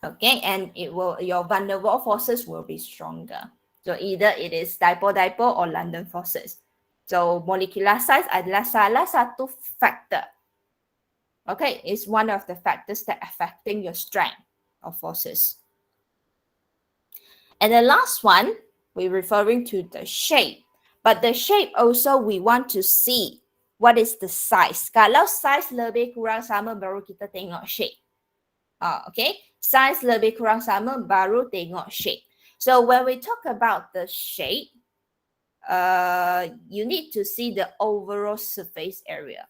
S1: Okay, and your van der Waals forces will be stronger. So either it is dipole or London forces. So molecular size adalah salah satu factor. Okay, it's one of the factors that affecting your strength of forces. And the last one, we're referring to the shape. But the shape also we want to see what is the size. Kalau size lebih kurang sama baru kita tengok shape. Okay, size lebih kurang sama baru tengok shape. So when we talk about the shape, you need to see the overall surface area.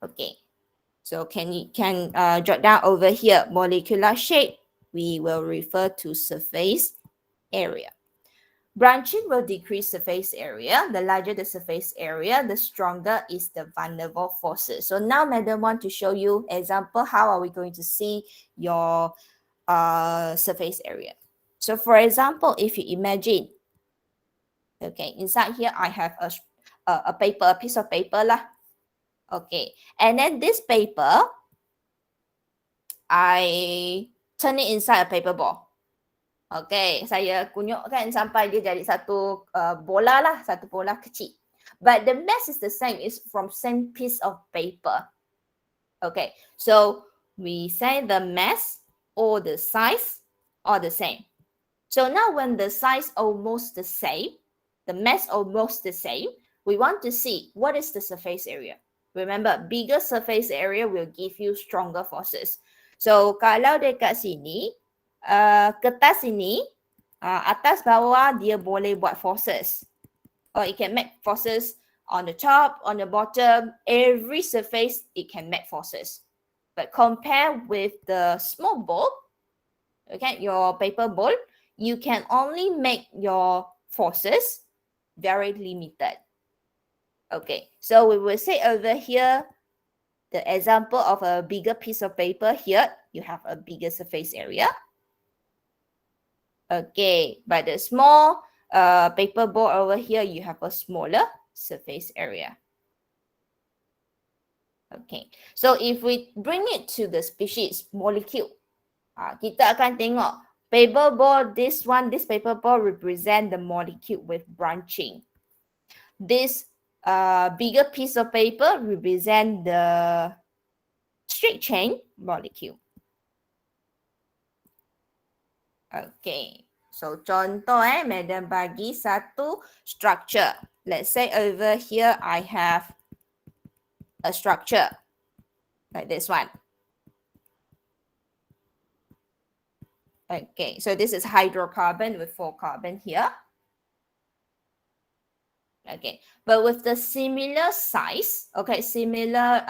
S1: Okay, so can jot down over here, molecular shape, we will refer to surface area. Branching will decrease surface area. The larger the surface area, the stronger is the van der Waals forces. So now Madam want to show you example, how are we going to see your surface area. So for example, if you imagine, okay, inside here I have a paper, a piece of paper lah. Okay, and then this paper, I turn it inside a paper ball. Okay, saya kunyukkan sampai dia jadi satu bola lah, satu bola kecil. But the mass is the same, it's from same piece of paper. Okay, so we say the mass or the size are the same. So now when the size almost the same, the mass almost the same, we want to see what is the surface area. Remember, bigger surface area will give you stronger forces. So kalau dekat sini, kertas ini, atas bawah dia boleh buat forces. Or it can make forces on the top, on the bottom, every surface it can make forces. But compare with the small ball, okay, your paper ball, you can only make your forces very limited. Okay, so we will say over here, the example of a bigger piece of paper here, you have a bigger surface area. Okay, but the small paper ball over here, you have a smaller surface area. Okay, so if we bring it to the species molecule, kita akan tengok paper ball, this paper ball represent the molecule with branching. This bigger piece of paper represent the straight chain molecule. Okay, so contoh Madam bagi satu structure. Let's say over here I have a structure like this one. Okay, so this is hydrocarbon with 4 carbon here. Okay, but with the similar size, okay, similar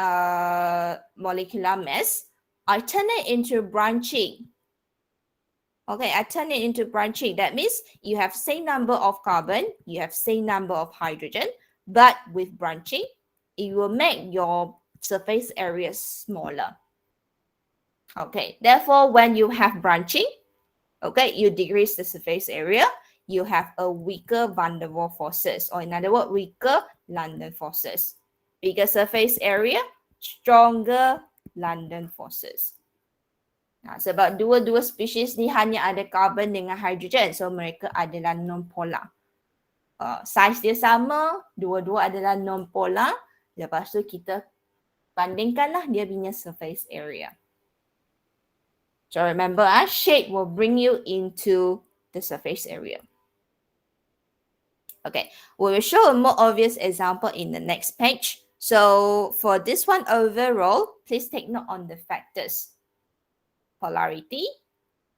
S1: molecular mass, I turn it into branching. Okay, I turn it into branching. That means you have same number of carbon, you have same number of hydrogen, but with branching, it will make your surface area smaller. Okay, therefore, when you have branching, okay, you decrease the surface area, you have a weaker van der Waals forces, or in other words, weaker London forces. Bigger surface area, stronger London forces. Sebab dua-dua species ni hanya ada carbon dengan hydrogen, so mereka adalah non-polar. Size dia sama, dua-dua adalah non-polar, Lepas tu kita bandingkanlah dia punya surface area. So remember, shape will bring you into the surface area. Okay, we will show a more obvious example in the next page. So for this one overall, please take note on the factors. Polarity,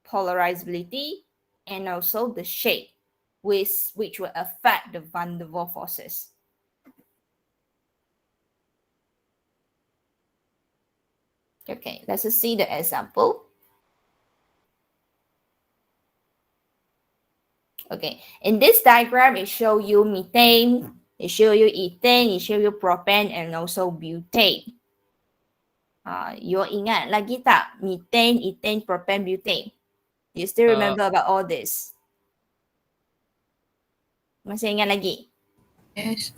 S1: polarizability, and also the shape, which will affect the van der Waals forces. Okay, let's see the example. Okay, in this diagram, it shows you methane, it shows you ethane, it shows you propane, and also butane. You ingat lagi tak? Methane, ethane, propane, butane. You still remember about all this? Masih ingat lagi?
S3: Yes.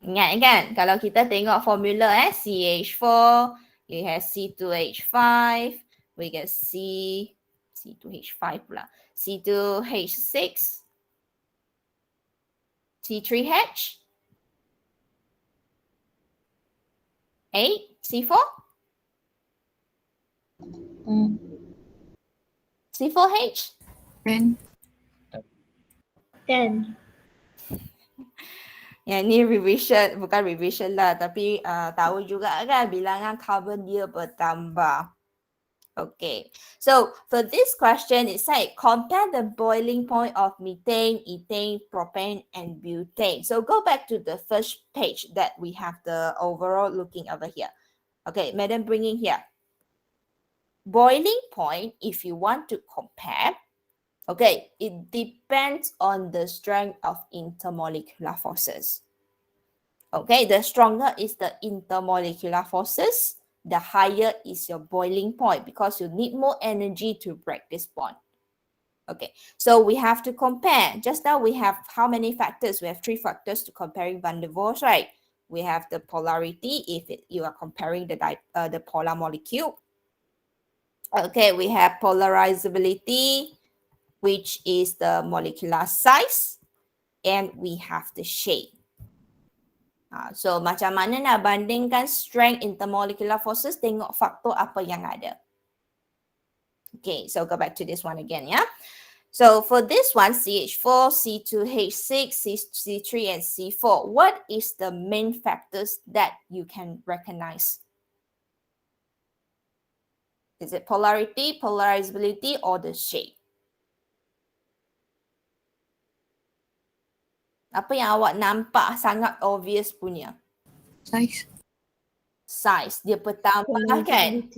S1: Ingat kan? Kalau kita tengok formula CH4, you have C2H5, we get C2H5 pula. C2H6, C3H, 8, C4, C4H,
S3: 10.
S8: 10.
S1: Yang ni revision, bukan revision lah, tapi tahu juga kan bilangan carbon dia bertambah. Okay, so for this question, it said compare the boiling point of methane, ethane, propane, and butane. So go back to the first page that we have the overall looking over here. Okay, madam, bring in here. Boiling point, if you want to compare, okay, it depends on the strength of intermolecular forces. Okay, the stronger is the intermolecular forces, the higher is your boiling point because you need more energy to break this bond. Okay, so we have to compare. Just now we have how many factors? We have 3 factors to comparing van der Waals, right? We have the polarity if you are comparing the polar molecule. Okay, we have polarizability, which is the molecular size, and we have the shape. So macam mana nak bandingkan strength intermolecular forces, tengok faktor apa yang ada. Okay, so go back to this one again, yeah. So for this one, CH4, C2H6, C3, and C4, what is the main factors that you can recognize? Is it polarity, polarizability, or the shape? Apa yang awak nampak sangat obvious punya?
S3: Size.
S1: Size. Dia bertambah kan?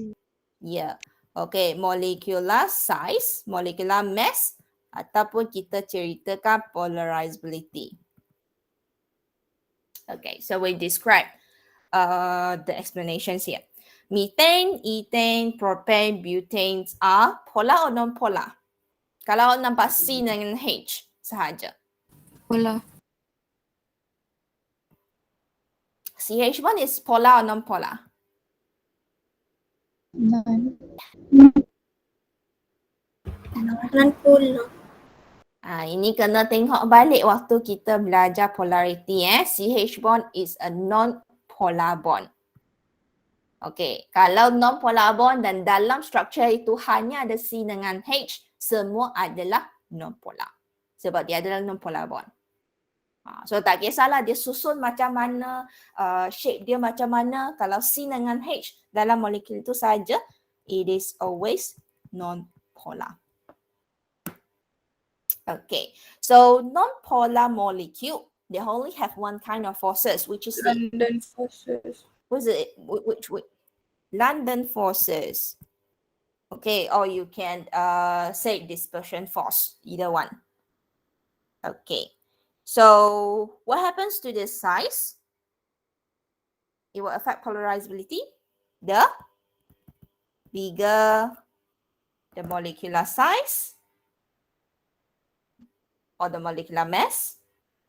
S1: Yeah. Okay, molecular size, molecular mass, ataupun kita ceritakan polarizability. Okay, so we describe the explanations here. Methane, ethane, propane, butanes are polar or non-polar? Kalau awak nampak C dengan H sahaja.
S3: Polar.
S1: CH1 is polar or non-polar?
S8: Non-polar.
S1: Ini kena tengok balik waktu kita belajar polarity. CH bond is a non-polar bond. Okay, kalau non-polar bond dan dalam struktur itu hanya ada C dengan H, semua adalah non-polar. Sebab dia adalah non-polar bond. So tak kisahlah dia susun macam mana, shape dia macam mana, kalau C dengan H dalam molekul itu saja, it is always non-polar. Okay, so non-polar molecule, they only have one kind of forces, which is
S3: London forces.
S1: What is it? Which London forces. Okay, or you can say dispersion force, either one. Okay, so what happens to this size? It will affect polarizability. The bigger the molecular size or the molecular mass,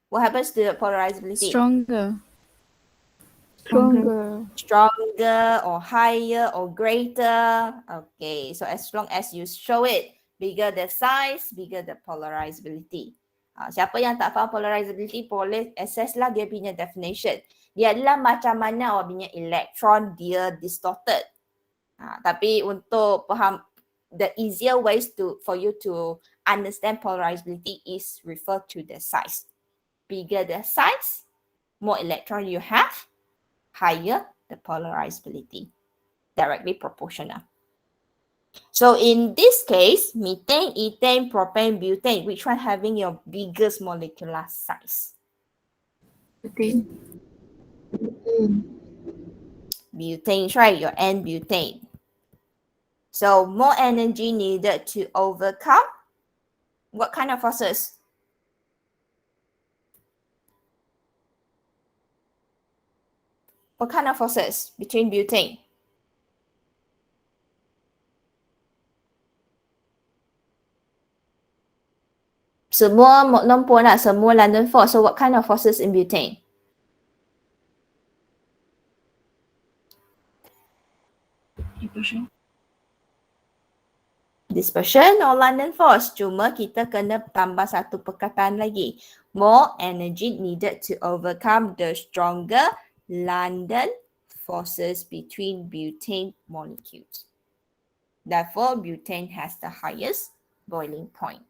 S1: what happens to the polarizability?
S8: Stronger.
S1: Stronger or higher or greater. Okay, so as long as you show it, bigger the size, bigger the polarizability. Siapa yang tak faham polarizability, boleh access lah dia punya definition. Dia adalah macam mana awak punya elektron dia distorted. Tapi untuk faham, the easier ways for you to understand polarizability is refer to the size. Bigger the size, more electron you have, higher the polarizability. Directly proportional. So in this case, methane, ethane, propane, butane, which one having your biggest molecular size?
S8: Betul.
S1: Butane, right? Your N-butane. So more energy needed to overcome what kind of forces? What kind of forces between butane? Semua nombor lah, semua London force. So what kind of forces in butane? Dispersion or London force. Cuma kita kena tambah satu perkataan lagi. More energy needed to overcome the stronger London forces between butane molecules. Therefore, butane has the highest boiling point.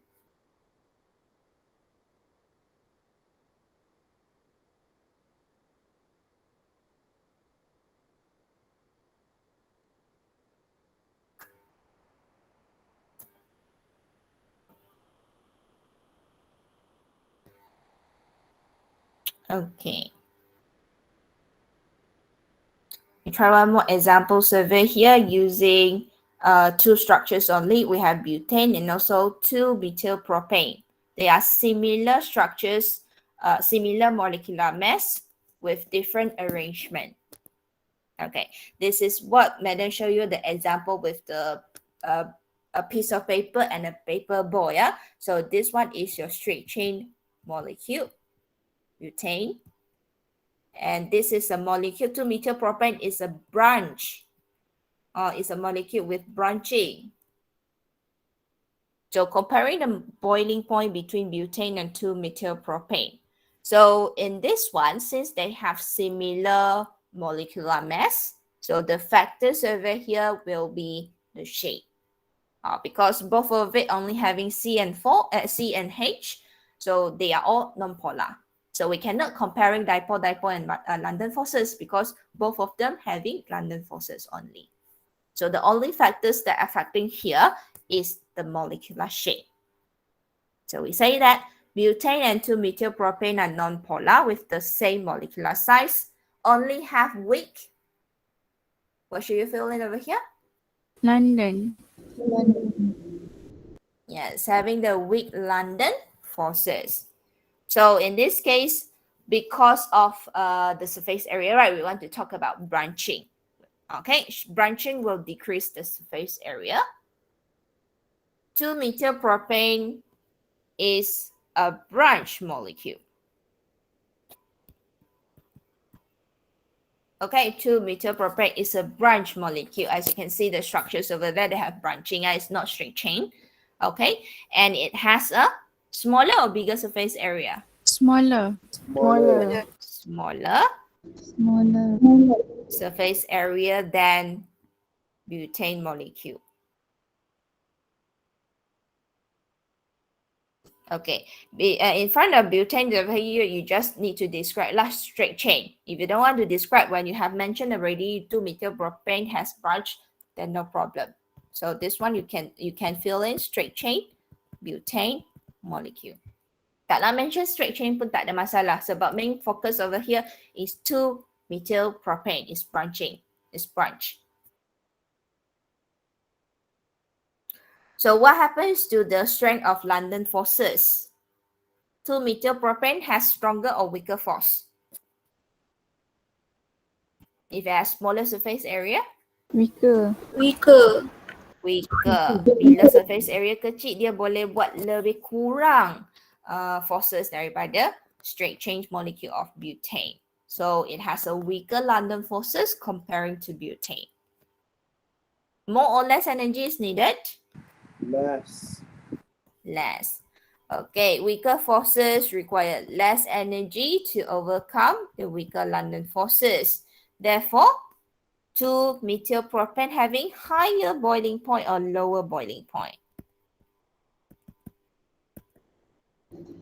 S1: Okay. We try one more example survey here using two structures only. We have butane and also 2-methyl propane. They are similar structures, similar molecular mass with different arrangement. Okay, this is what Madam show you the example with the a piece of paper and a paper ball. Yeah, so this one is your straight chain molecule, butane. And this is a molecule, 2-methyl propane is a branch, or is a molecule with branching. So comparing the boiling point between butane and 2-methyl propane. So in this one, since they have similar molecular mass, so the factors over here will be the shape. Because both of it only having C and H, so they are all non-polar. So we cannot comparing dipole and London forces because both of them having London forces only. So the only factors that are affecting here is the molecular shape. So we say that butane and 2-methyl propane are non-polar with the same molecular size, only have weak. What should you fill in over here?
S8: London.
S1: Yes, having the weak London forces. So in this case, because of the surface area, right, we want to talk about branching. Okay, branching will decrease the surface area. 2-methyl propane is a branch molecule. Okay, 2-methyl propane is a branch molecule. As you can see, the structures over there, they have branching. It's not straight chain. Okay, and it has a smaller or bigger surface area?
S8: Smaller.
S1: Smaller surface area than butane molecule. Okay, in front of butane over here, you just need to describe last straight chain. If you don't want to describe when you have mentioned already 2-methyl propane has branch, then no problem. So this one you can fill in straight chain butane molecule. Taklah mention straight chain pun tak ada masalah sebab main focus over here is 2-methyl propane is branching, is branch. So what happens to the strength of London forces? 2-methyl propane has stronger or weaker force? If it has smaller surface area?
S8: Weaker.
S1: Weaker. Bila surface area kecil, dia boleh buat lebih kurang forces daripada straight chain molecule of butane. So it has a weaker London forces comparing to butane. More or less energy is needed?
S10: Less.
S1: Less. Okay, weaker forces require less energy to overcome the weaker London forces. Therefore, 2-methylpropane having higher boiling point or lower boiling point?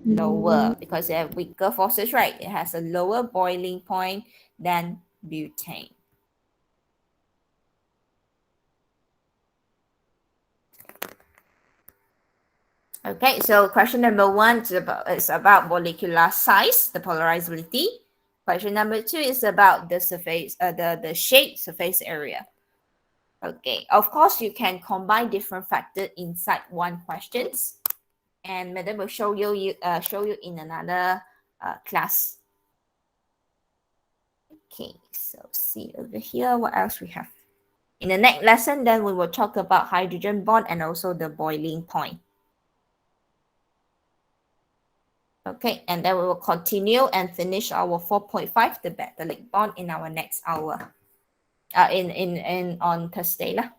S1: Lower, because they have weaker forces, right? It has a lower boiling point than butane. Okay, so question number 1 is about molecular size, the polarizability. Question number 2 is about the surface, the shape surface area. Okay, of course you can combine different factors inside one questions, and Madam will show you in another class. Okay, so see over here what else we have. In the next lesson, then we will talk about hydrogen bond and also the boiling point. Okay, and then we will continue and finish our 4.5, the metallic bond, in our next hour. On Thursday lah.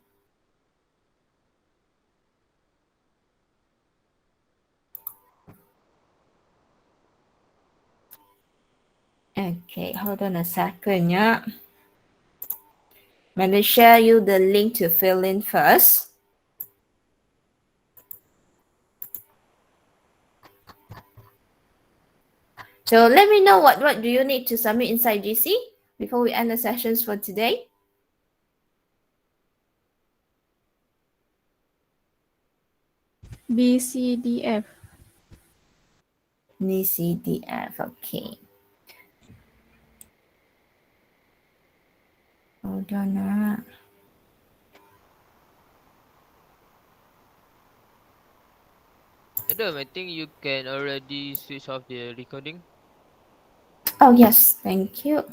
S1: Okay, hold on a second, yeah. Let me share you the link to fill in first. So let me know what do you need to submit inside GC before we end the sessions for today.
S8: BCDF.
S1: BCDF, okay. Hold on.
S4: Madam, I think you can already switch off the recording.
S1: Oh yes, thank you.